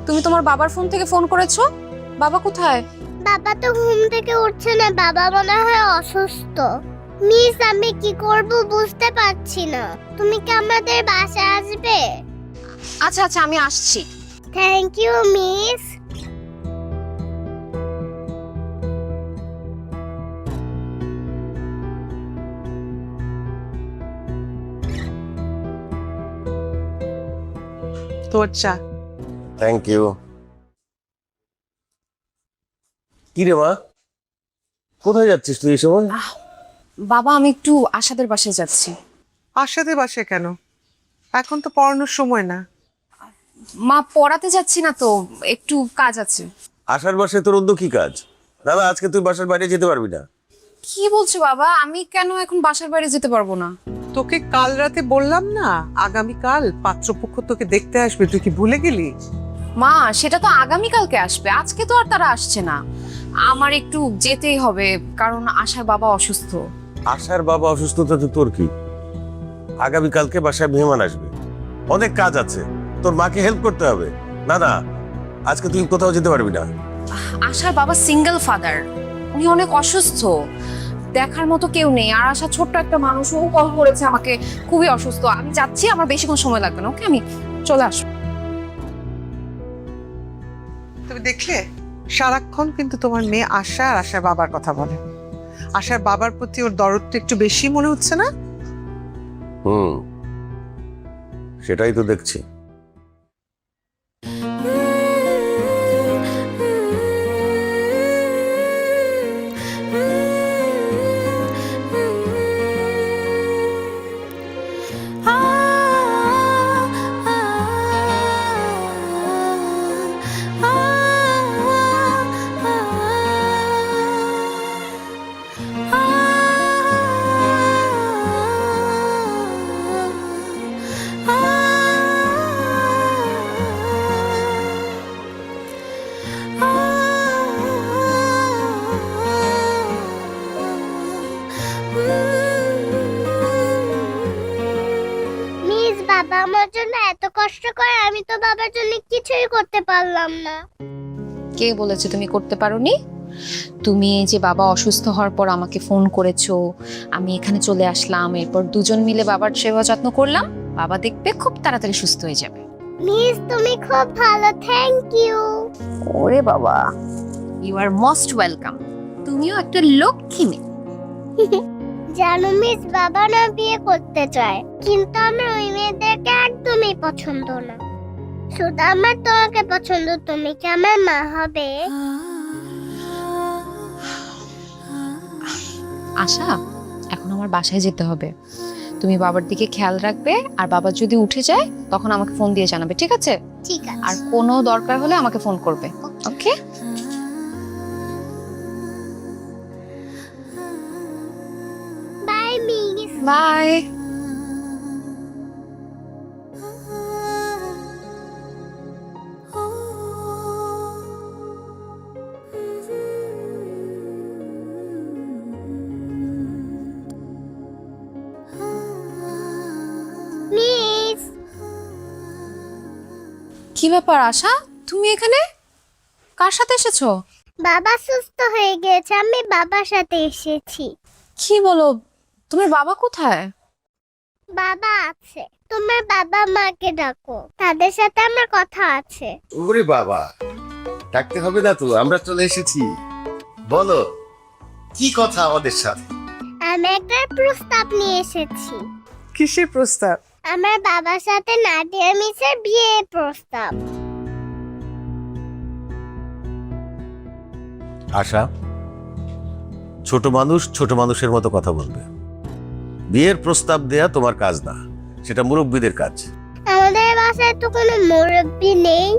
E: তুমি তোমার বাবার ফোন থেকে ফোন করেছো? বাবা কোথায়?
C: বাবা তো ঘুম থেকে উঠছে না, বাবা মনে হয় অসুস্থ। মিস আমি কি করব বুঝতে পারছি না। তুমি কি আমাদের বাসায় আসবে?
E: আচ্ছা আচ্ছা আমি আসছি।
C: Thank you miss.
A: তো আচ্ছা
M: থ্যাংক ইউ। কি রে মা, কোথায় যাচ্ছিস তুই এই সময়?
E: বাবা আমি একটু আশাদের বাসায় যাচ্ছি।
N: আশাদের বাসে কেন? এখন তো পড়ানোর সময় না।
E: মা পড়াতে যাচ্ছি না তো, একটু কাজ আছে।
M: আশার বাসায় তোর অন্য কি কাজ? দাদা আজকে তুই বাসার বাইরে যেতে পারবি না।
E: কি বলছো বাবা? আমি কেন এখন বাসার বাইরে যেতে পারবো না?
N: তোকে কাল রাতে বললাম না আগামীকাল পাত্রপক্ষ তোকে দেখতে আসবে, তুই কি ভুলে গেলি?
E: মা সেটা তো আগামীকালকে আসবে, আজকে তো আর তারা আসছে না। আমার একটু যেতেই হবে কারণ আশার বাবা অসুস্থ।
M: আশার বাবা অসুস্থতা তো তোর কি? আগামীকালকে বাসায় মেহমান আসবে, অনেক কাজ আছে, তোর মাকে হেল্প করতে হবে। না না, আজকে তুই কোথাও যেতে পারবি না।
E: আশার বাবা সিঙ্গেল ফাদার, উনি অনেক অসুস্থ, দেখার মতো কেউ নেই। আর আশা ছোট্ট একটা মানুষ, ও কল করেছে আমাকে, খুবই অসুস্থ। আমি যাচ্ছি, আমার বেশিক্ষণ সময় লাগবে না। ওকে, আমি চলে আসবো।
N: তুমি দেখলে সারাক্ষণ কিন্তু তোমার মেয়ে আশা আর আশার বাবার কথা বলে। আশার বাবার প্রতি ওর দরদটা একটু বেশি মনে হচ্ছে না?
M: সেটাই তো দেখছি।
C: মিস, বাবা আমার জন্য এত কষ্ট করে, আমি তো বাবার জন্য কিছুই করতে পারলাম না।
E: কে বলেছে তুমি করতে পারোনি? তুমি এই যে বাবা অসুস্থ হওয়ার পর আমাকে ফোন করেছো, আমি এখানে চলে আসলাম, এরপর দুজন মিলে বাবার সেবা যত্ন করলাম। বাবা দেখবে খুব তাড়াতাড়ি সুস্থ হয়ে যাবে।
C: মিস তুমি খুব ভালো, থ্যাংক ইউ।
E: ওরে বাবা, ইউ আর মোস্ট ওয়েলকাম। তুমিও একটা লক্ষ্মী মেয়ে।
C: জানো মিস, বাবা না বিয়ে করতে চায়, কিন্তু আমার ওই মেয়েদেরকে একদমই পছন্দ না। শুধু আমার তোমাকে পছন্দ। তুমি কি আমার মা হবে?
E: আশা, এখন আমার বাসায় যেতে হবে। তুমি বাবার দিকে খেয়াল রাখবে, আর বাবা যদি উঠে যায় তখন আমাকে ফোন দিয়ে জানাবে, ঠিক আছে?
C: ঠিক আছে।
E: আর কোনো দরকার হলে আমাকে ফোন করবে, okay?
C: Bye miss.
E: Bye.
C: Miss,
E: কি ব্যাপার আশা, তুমি এখানে কার সাথে এসেছো?
C: বাবা সুস্থ হয়ে গেছে, আমি বাবার সাথে এসেছি।
E: কি বলো, তোমার বাবা কোথায়?
C: বাবা আছে, তোমার বাবা মাকে ডাকো, তাদের সাথে আমার কথা আছে।
M: ওরে বাবা, ডাকতে হবে না তো, আমরা চলে এসেছি। বলো কি কথা আমাদের সাথে?
C: আমি একটা প্রস্তাব নিয়ে এসেছি।
N: কিসের প্রস্তাব?
C: আমার বাবার সাথে নাদিয়া মিসের বিয়ের প্রস্তাব।
M: আশা, ছোট মানুষ ছোট মানুষের মতো কথা বলবে। বিয়ের প্রস্তাব দেয়া তোমার কাজ না, সেটা মুরব্বীদের কাজ।
C: আমাদের বাসায় তো কোনো মুরব্বি নেই।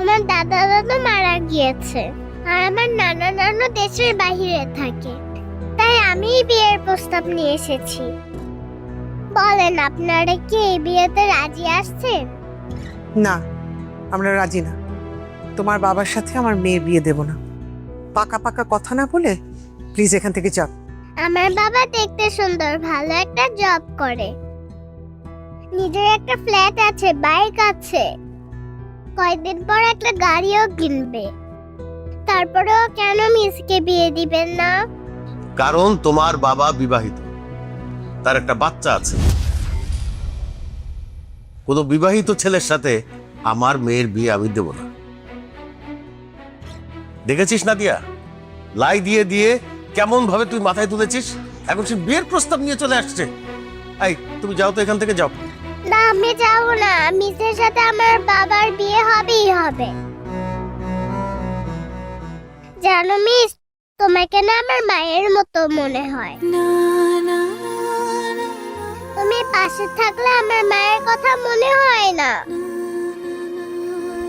C: আমার দাদা দাদা মারা গিয়েছে, আর আমার নানা নানু দেশের বাইরে থাকে, তাই আমি বিয়ের প্রস্তাব নিয়ে এসেছি। বলেন, আপনারা কি এই বিয়েতে রাজি আসছেন?
N: না, আমরা রাজি না। তোমার বাবার সাথে আমার মেয়ের বিয়ে দেব না। পাকা পাকা কথা না বলে প্লিজ এখান থেকে যাও।
C: আমার বাবা দেখতে সুন্দর, ভালো একটা জব করে, নিজের একটা ফ্ল্যাট আছে, বাইক আছে, কয়েকদিন পর একটা গাড়িও কিনবে। তারপরেও কেন মিসকে বিয়ে দিবেন না?
M: কারণ তোমার বাবা বিবাহিত, তার একটা বাচ্চা আছে। কোনো বিবাহিত ছেলের সাথে আমার মেয়ের বিয়ে আমি দেব না। দেখেছিস না দিয়া, লাই দিয়ে দিয়ে কেমন ভাবে তুই মাথায় তুলেছিস, এখন সে বিয়ের প্রস্তাব নিয়ে চলে আসছে। এই তুমি যাও তো এখান থেকে, যাও।
C: না আমি যাবো না, মিসের সাথে আমার বাবার বিয়ে হবেই হবে। জানো মিস, তোমাকে না আমার মায়ের মতো মনে হয়। তুমি পাশে থাকলে আমার মায়ের কথা মনে হয় না।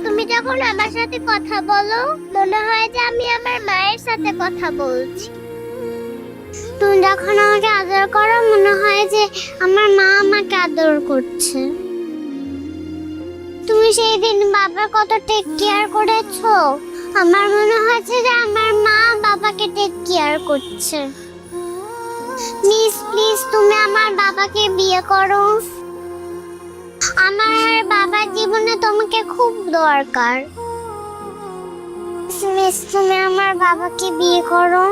C: তুমি যখন আমার সাথে কথা বলো মনে হয় যে আমি আমার মায়ের সাথে কথা বলছি। তুমি যখন আমাকে আদর করো মনে হয় যে আমার মা আমাকে আদর করছে। তুমি সেই দিন বাবার কত টেক কেয়ার করেছো, আমার মনে হচ্ছে যে আমার মা বাবাকে টেক কেয়ার করছে। মিস প্লিজ তুমি আমার বাবাকে বিয়ে করো। আমার বাবার জীবনে তোমাকে খুব দরকার। মিস তুমি আমার বাবাকে বিয়ে করো।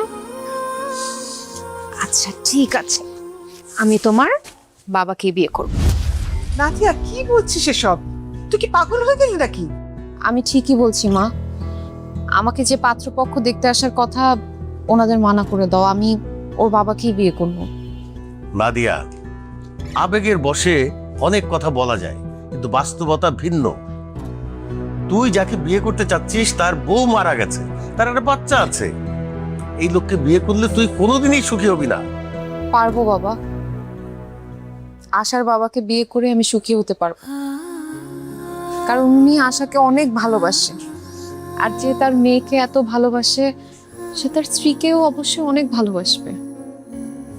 E: আচ্ছা ঠিক আছে, আমি তোমার বাবাকে বিয়ে করব।
N: নাদিয়া কি বলছিস এসব? তুই কি পাগল হয়ে গেলি নাকি?
E: আমি ঠিকই বলছি মা, আমাকে যে পাত্রপক্ষ দেখতে আসার কথা ওনাদের মানা করে দাও, আমি ওর বাবাকেই বিয়ে করব।
M: নাদিয়া, আবেগের বশে অনেক কথা বলা যায়, কিন্তু বাস্তবতা ভিন্ন। তুই যাকে বিয়ে করতে চাচ্ছিস তার বউ মারা গেছে, তার একটা বাচ্চা আছে। এই লোককে বিয়ে করলে তুই কোনোদিনই সুখী হবি না।
E: পারবো বাবা, আশার বাবাকে বিয়ে করে আমি সুখী হতে পারবো, কারণ উনি আশাকে অনেক ভালোবাসে। আর যে তার মেয়েকে এত ভালোবাসে সে তার স্ত্রীকেও অবশ্যই অনেক ভালোবাসবে।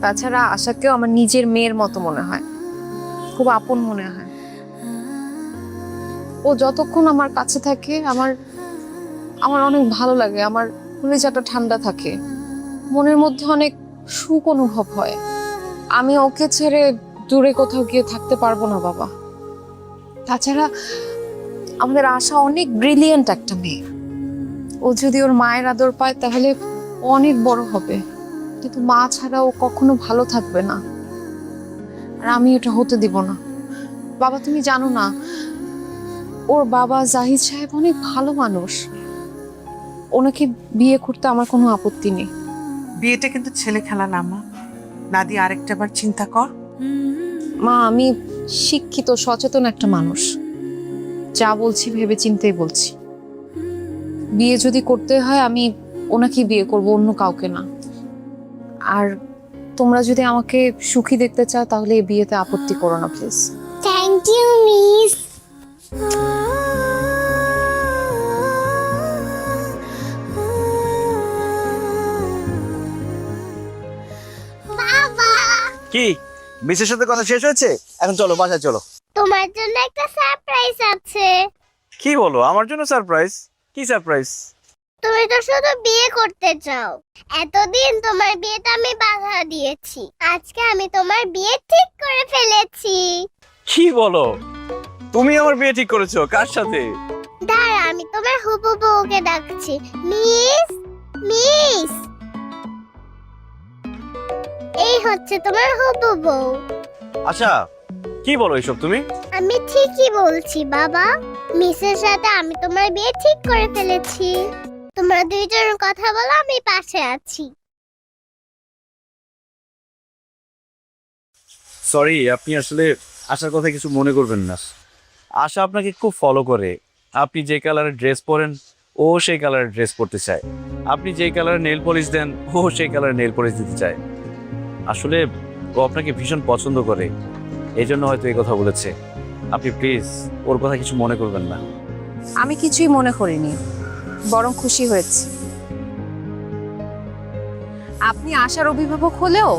E: তাছাড়া আশাকেও আমার নিজের মেয়ের মতো মনে হয়, খুব আপন মনে হয়। ও যতক্ষণ আমার কাছে থাকে আমার আমার অনেক ভালো লাগে, আমার কলিজাটা ঠান্ডা থাকে, মনের মধ্যে অনেক সুখ অনুভব হয়। আমি ওকে ছেড়ে দূরে কোথাও গিয়ে থাকতে পারবো না বাবা। তাছাড়া আমাদের আশা অনেক ব্রিলিয়েন্ট একটা মেয়ে, ও যদি ওর মায়ের আদর পায় তাহলে ও অনেক বড় হবে, কিন্তু মা ছাড়া ও কখনো ভালো থাকবে না, আর আমি এটা হতে দিব না। বাবা তুমি জানো না, ওর বাবা জাহিদ সাহেব অনেক ভালো মানুষ, ওনাকে বিয়ে করতে আমার কোনো আপত্তি নেই।
N: বিয়েটা কিন্তু ছেলে খেলা না মা। নাদিয়া আরেকটা বার চিন্তা কর।
E: মা আমি শিক্ষিত সচেতন একটা মানুষ, যা বলছি ভেবে চিন্তেই বলছি। বিয়ে যদি করতে হয় আমি ওনাকে বিয়ে করব, অন্য কাউকে না। আর তোমরা যদি আমাকে সুখী দেখতে চাও তাহলে এই বিয়েতে আপত্তি করো না প্লিজ।
C: Thank you miss. বাবা,
A: কি মিসের সাথে কথা শেষ হয়েছে? এখন চলো বাসায় চলো।
C: তোমার জন্য একটা সারপ্রাইজ আছে।
A: কি বলো? আমার জন্য সারপ্রাইজ? কি সারপ্রাইজ?
C: তুমি তো শুধু বিয়ে করতে চাও, এতদিন তোমার বিয়েতে আমি বাধা দিয়েছি, আজকে আমি তোমার বিয়ে ঠিক করে ফেলেছি।
A: কি বলো? তুমি আমার বিয়ে ঠিক করেছো? কার সাথে?
C: দাঁড়া, আমি তোমার হবু বউকে ডাকছি। মিস, মিস, এই হচ্ছে তোমার হবু বউ।
A: আচ্ছা, কি বলো এসব তুমি?
C: আমি ঠিকই বলছি বাবা, মিসের সাথে আমি তোমার বিয়ে ঠিক করে ফেলেছি। তোমরা দুইজন কথা বলো, আমি পাশে আছি।
A: সরি, আপনি আসলে আশার কথা কিছু মনে করবেন না। আশা আপনাকে খুব ফলো করে। আপনি যে কালারের ড্রেস পরেন ও সেই কালারের ড্রেস পরতে চায়, আপনি যে কালারের নেল পলিশ দেন ও সেই কালারের নেল পলিশ দিতে চায়। আসলে ও আপনাকে ভীষণ পছন্দ করে, এই জন্য হয়তো এই কথা বলেছে। আপনি প্লিজ ওর কথা কিছু মনে করবেন না।
E: আমি কিছুই মনে করিনি, বরং খুশি হয়েছি। আপনি আশার অভিভাবক হলেও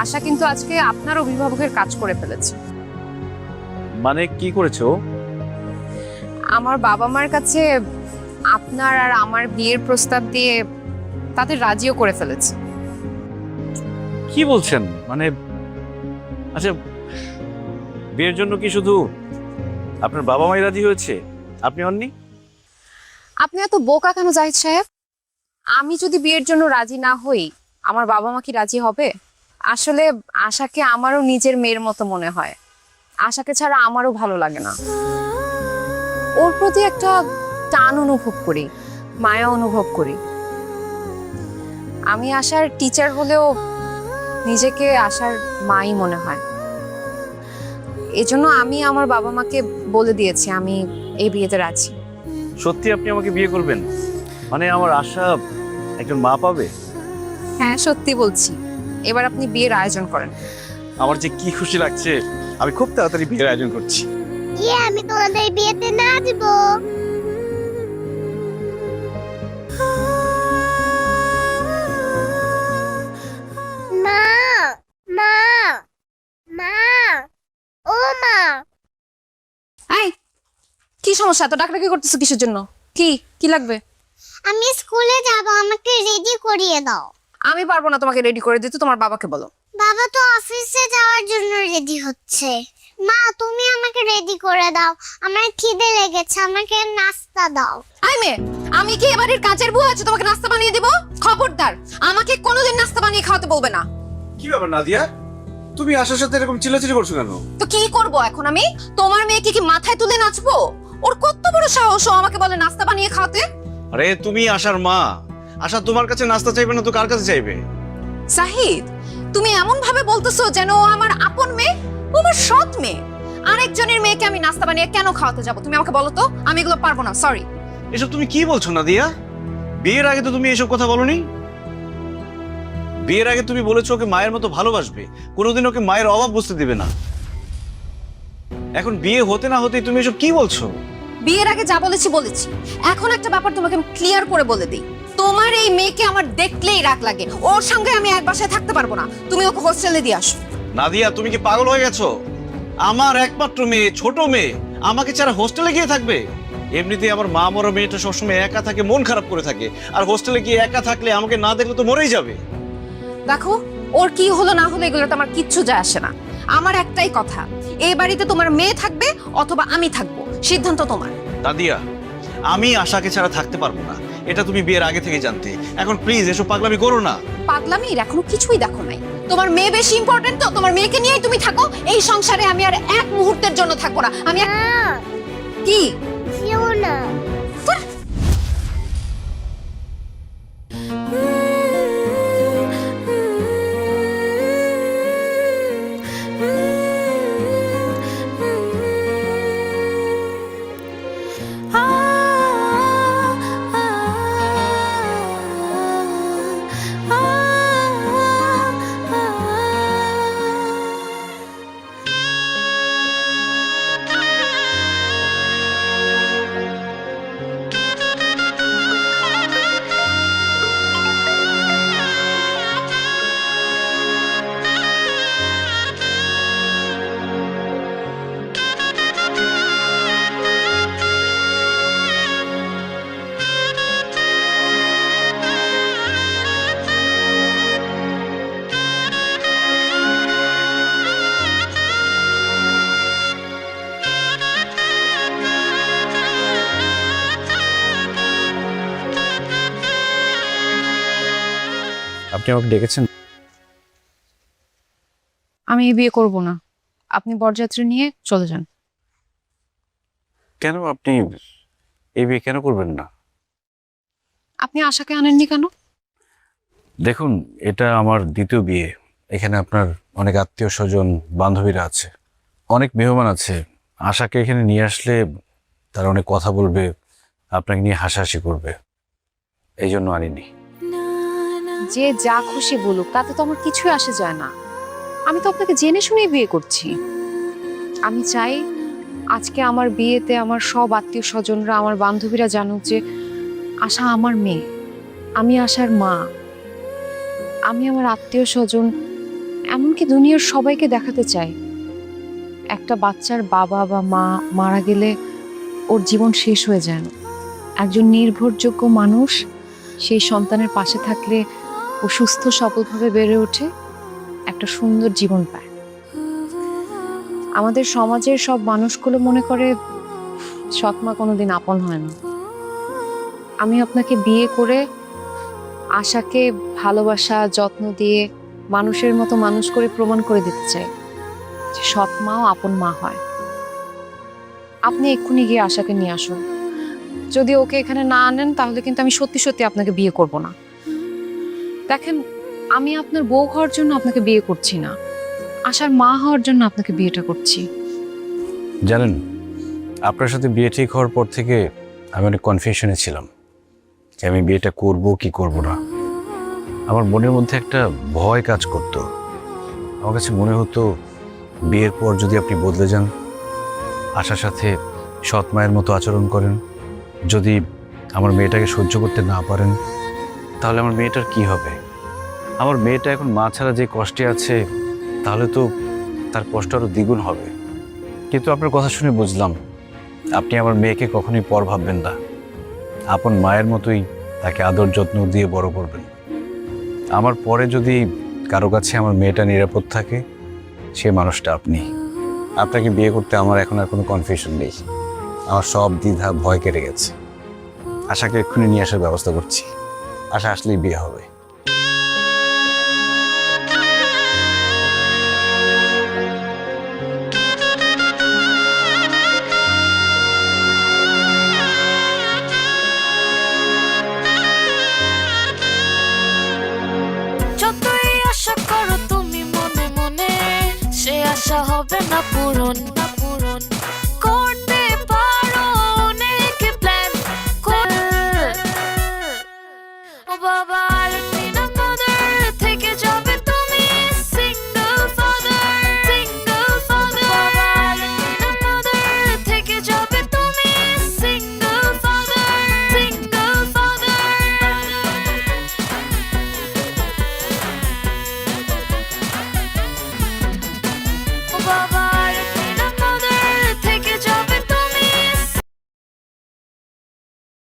E: আশা কিন্তু আজকে আপনার অভিভাবকের কাজ করে ফেলেছে।
A: মানে কি করেছো?
E: আমার বাবা মার কাছে আপনার আর আমার বিয়ের প্রস্তাব দিয়ে তাদের রাজিও করে ফেলেছে।
A: কি বলছেন? মানে আচ্ছা, বিয়ের জন্য কি শুধু আপনার বাবা মাই রাজি হয়েছে, আপনি হননি?
E: আপনি এত বোকা কেন জাহিদ সাহেব? আমি যদি বিয়ের জন্য রাজি না হই আমার বাবা মা কি রাজি হবে? আসলে আশাকে আমারও নিজের মেয়ের মতো মনে হয়, আশাকে ছাড়া আমারও ভালো লাগে না। ওর প্রতি একটা টান অনুভব করি, মায়া অনুভব করি। আমি আশার টিচার হলেও নিজেকে আশার মাই মনে হয়। এজন্য আমি আমার বাবা মাকে বলে দিয়েছি আমি এই বিয়েতে রাজি।
A: সত্যি আপনি আমাকে বিয়ে করবেন? মানে আমার আশা একজন মা পাবে?
E: হ্যাঁ সত্যি বলছি, এবার আপনি বিয়ের আয়োজন করেন।
A: আমার যে কি খুশি লাগছে, আমি খুব তাড়াতাড়ি বিয়ের আয়োজন করছি।
C: আমি তোমাদের বিয়েতে নাচবো। মা মা মা ও মা,
E: এই কি সমস্যা, এত ডাকাডাকি করতেছো কিসের জন্য? কি কি লাগবে?
C: আমি স্কুলে যাব, আমাকে রেডি করিয়ে দাও।
E: আমি পারবো না তোমাকে রেডি করে দিতে, তোমার বাবাকে বলো।
C: বাবা তো অফিসে যাওয়ার জন্য রেডি হচ্ছে। মা তুমি আমাকে রেডি করে দাও, আমার খিদে লেগেছে, আমাকে নাস্তা দাও।
E: আই মেয়ে, আমি কি এবারের কাজের বুয়া আছে তোমাকে নাস্তা বানিয়ে দিব? খবরদার, আমাকে কোনোদিন নাস্তা বানিয়ে খাওয়াতে বলবে না।
A: কি ব্যাপার নাদিয়া, তুমি আশার সাথে এরকম চিল্লাচিল্লি করছো কেন?
E: তো কি করব এখন আমি? তোমার মেয়েকে কি মাথায় তুলে নাচবো? ওর কত বড় সাহস ও আমাকে বলে নাস্তা বানিয়ে খাওয়াতে।
A: আরে তুমি আশার মা, আশা তোমার কাছে নাস্তা চাইবে না তো কার কাছে চাইবে?
E: সাহিদ, তুমি এমন ভাবে বলতেছো যেন ও আমার আপন মেয়ে, ও আমার সৎ মেয়ে। আরেকজনের মেয়েকে আমি নাস্তা বানিয়ে কেন খাওয়াতে যাব? তুমি আমাকে বলো তো, আমি এগুলো পারবো না, সরি।
A: এসব তুমি কি বলছো নাদিয়া? বিয়ের আগে তো তুমি এসব কথা বলনি। বিয়ের আগে তুমি বলেছো ওকে মায়ের মতো ভালোবাসবে, কোনোদিন ওকে মায়ের অভাব বুঝতে দিবে না। এখন বিয়ে হতে না হতেই তুমি এসব কি বলছো?
E: বিয়ের আগে যা বলেছি বলেছি। এখন একটা ব্যাপার তোমাকে আমি ক্লিয়ার করে বলে দিই, তোমার এই মেয়েকে আমার দেখলেই রাগ লাগে। ওর সঙ্গে আমি এক বাসায় থাকতে পারবো না, তুমি ওকে হোস্টেলে দিয়ে আসো।
A: নাদিয়া তুমি কি পাগল হয়ে গেছো? আমার একমাত্র মেয়ে, ছোট মেয়ে, আমাকে ছাড়া হোস্টেলে গিয়ে থাকবে? এমনিতেই আমার মা মরা মেয়েটা সবসময় একা থাকে, মন খারাপ করে থাকে, আর হোস্টেলে গিয়ে একা থাকলে আমাকে না দেখলে তো মরেই যাবে।
E: দেখো, ওর কি হলো না হলো এগুলোতে আমার কিচ্ছু যায় আসে না। আমার একটাই কথা, এই বাড়িতে তোমার মেয়ে থাকবে অথবা আমি থাকবো, সিদ্ধান্ত তোমার।
A: নাদিয়া, আমি আশাকে ছাড়া থাকতে পারবো না, এটা তুমি বিয়ের আগে থেকে জানতে। এখন প্লিজ এসব পাগলামি করো না।
E: পাগলামির এখনো কিছুই দেখো নাই। তোমার মেয়ে বেশি ইম্পর্টেন্ট তো, তোমার মেয়েকে নিয়েই তুমি থাকো। এই সংসারে আমি আর এক মুহূর্তের জন্য থাকবো না। আমি কি
C: যেও না।
A: আপনি আমাকে ডেকেছেন?
E: আমি এই বিয়ে করব না, আপনি বরযাত্রী নিয়ে চলে যান।
A: কেন আপনি এই বিয়ে কেন করবেন না?
E: আপনি আশাকে আনেননি কেন?
A: দেখুন, এটা আমার দ্বিতীয় বিয়ে। এখানে আপনার অনেক আত্মীয় স্বজন, বান্ধবীরা আছে, অনেক মেহমান আছে। আশাকে এখানে নিয়ে আসলে তারা অনেক কথা বলবে, আপনাকে নিয়ে হাসাহাসি করবে, এই জন্য আনিনি।
E: যে যা খুশি বলুক, তাতে তো আমার কিছুই আসে যায় না। আমি তো আপনাকে জেনে শুনেই বিয়ে করছি। আমি চাই আজকে আমার বিয়েতে আমার সব আত্মীয় স্বজনরা, আমার বান্ধবীরা জানুক যে আশা আমার মেয়ে, আমি আশার মা। আমি আমার আত্মীয় স্বজন, এমনকি দুনিয়ার সবাইকে দেখাতে চাই একটা বাচ্চার বাবা বা মা মারা গেলে ওর জীবন শেষ হয়ে যায় না। একজন নির্ভরযোগ্য মানুষ সেই সন্তানের পাশে থাকলে ও সুস্থ সবলভাবে বেড়ে ওঠে, একটা সুন্দর জীবন পায়। আমাদের সমাজের সব মানুষগুলো মনে করে সৎমা কোনোদিন আপন হয় না। আমি আপনাকে বিয়ে করে আশাকে ভালোবাসা, যত্ন দিয়ে মানুষের মতো মানুষ করে প্রমাণ করে দিতে চাই যে সৎমাও আপন মা হয়। আপনি এক্ষুনি গিয়ে আশাকে নিয়ে আসুন। যদি ওকে এখানে না আনেন তাহলে কিন্তু আমি সত্যি সত্যি আপনাকে বিয়ে করব না। দেখেন, আমি আপনার বউ হওয়ার জন্য আপনাকে বিয়ে করছি না, আশার মা হওয়ার জন্য আপনাকে বিয়েটা করছি।
A: জানেন, আপনার সাথে বিয়ে ঠিক হওয়ার পর থেকে আমি অনেক কনফিউশনে ছিলাম যে আমি বিয়েটা করব কি করব না। আমার মনের মধ্যে একটা ভয় কাজ করতো। আমার কাছে মনে হতো বিয়ের পর যদি আপনি বদলে যান, আশার সাথে সৎ মায়ের মতো আচরণ করেন, যদি আমার মেয়েটাকে সহ্য করতে না পারেন, তাহলে আমার মেয়েটার কি হবে? আমার মেয়েটা এখন মা ছাড়া যে কষ্টে আছে, তাহলে তো তার কষ্ট আরও দ্বিগুণ হবে। কিন্তু আপনার কথা শুনে বুঝলাম আপনি আমার মেয়েকে কখনোই পর ভাববেন না, আপন মায়ের মতোই তাকে আদর যত্ন দিয়ে বড় করবেন। আমার পরে যদি কারো কাছে আমার মেয়েটা নিরাপদ থাকে, সে মানুষটা আপনি। আপনাকে বিয়ে করতে আমার এখন আর কোনো কনফিউশন নেই। আমার সব দ্বিধা ভয় কেটে গেছে। আশাকে এক্ষুনি নিয়ে আসার ব্যবস্থা করছি। আশা আসলেই বিয়ে হবে।
D: যতই আশা করো তুমি মনে মনে, সে আশা হবে না পূরণ। করতে পারো অনেক প্ল্যান, ও বাবা আর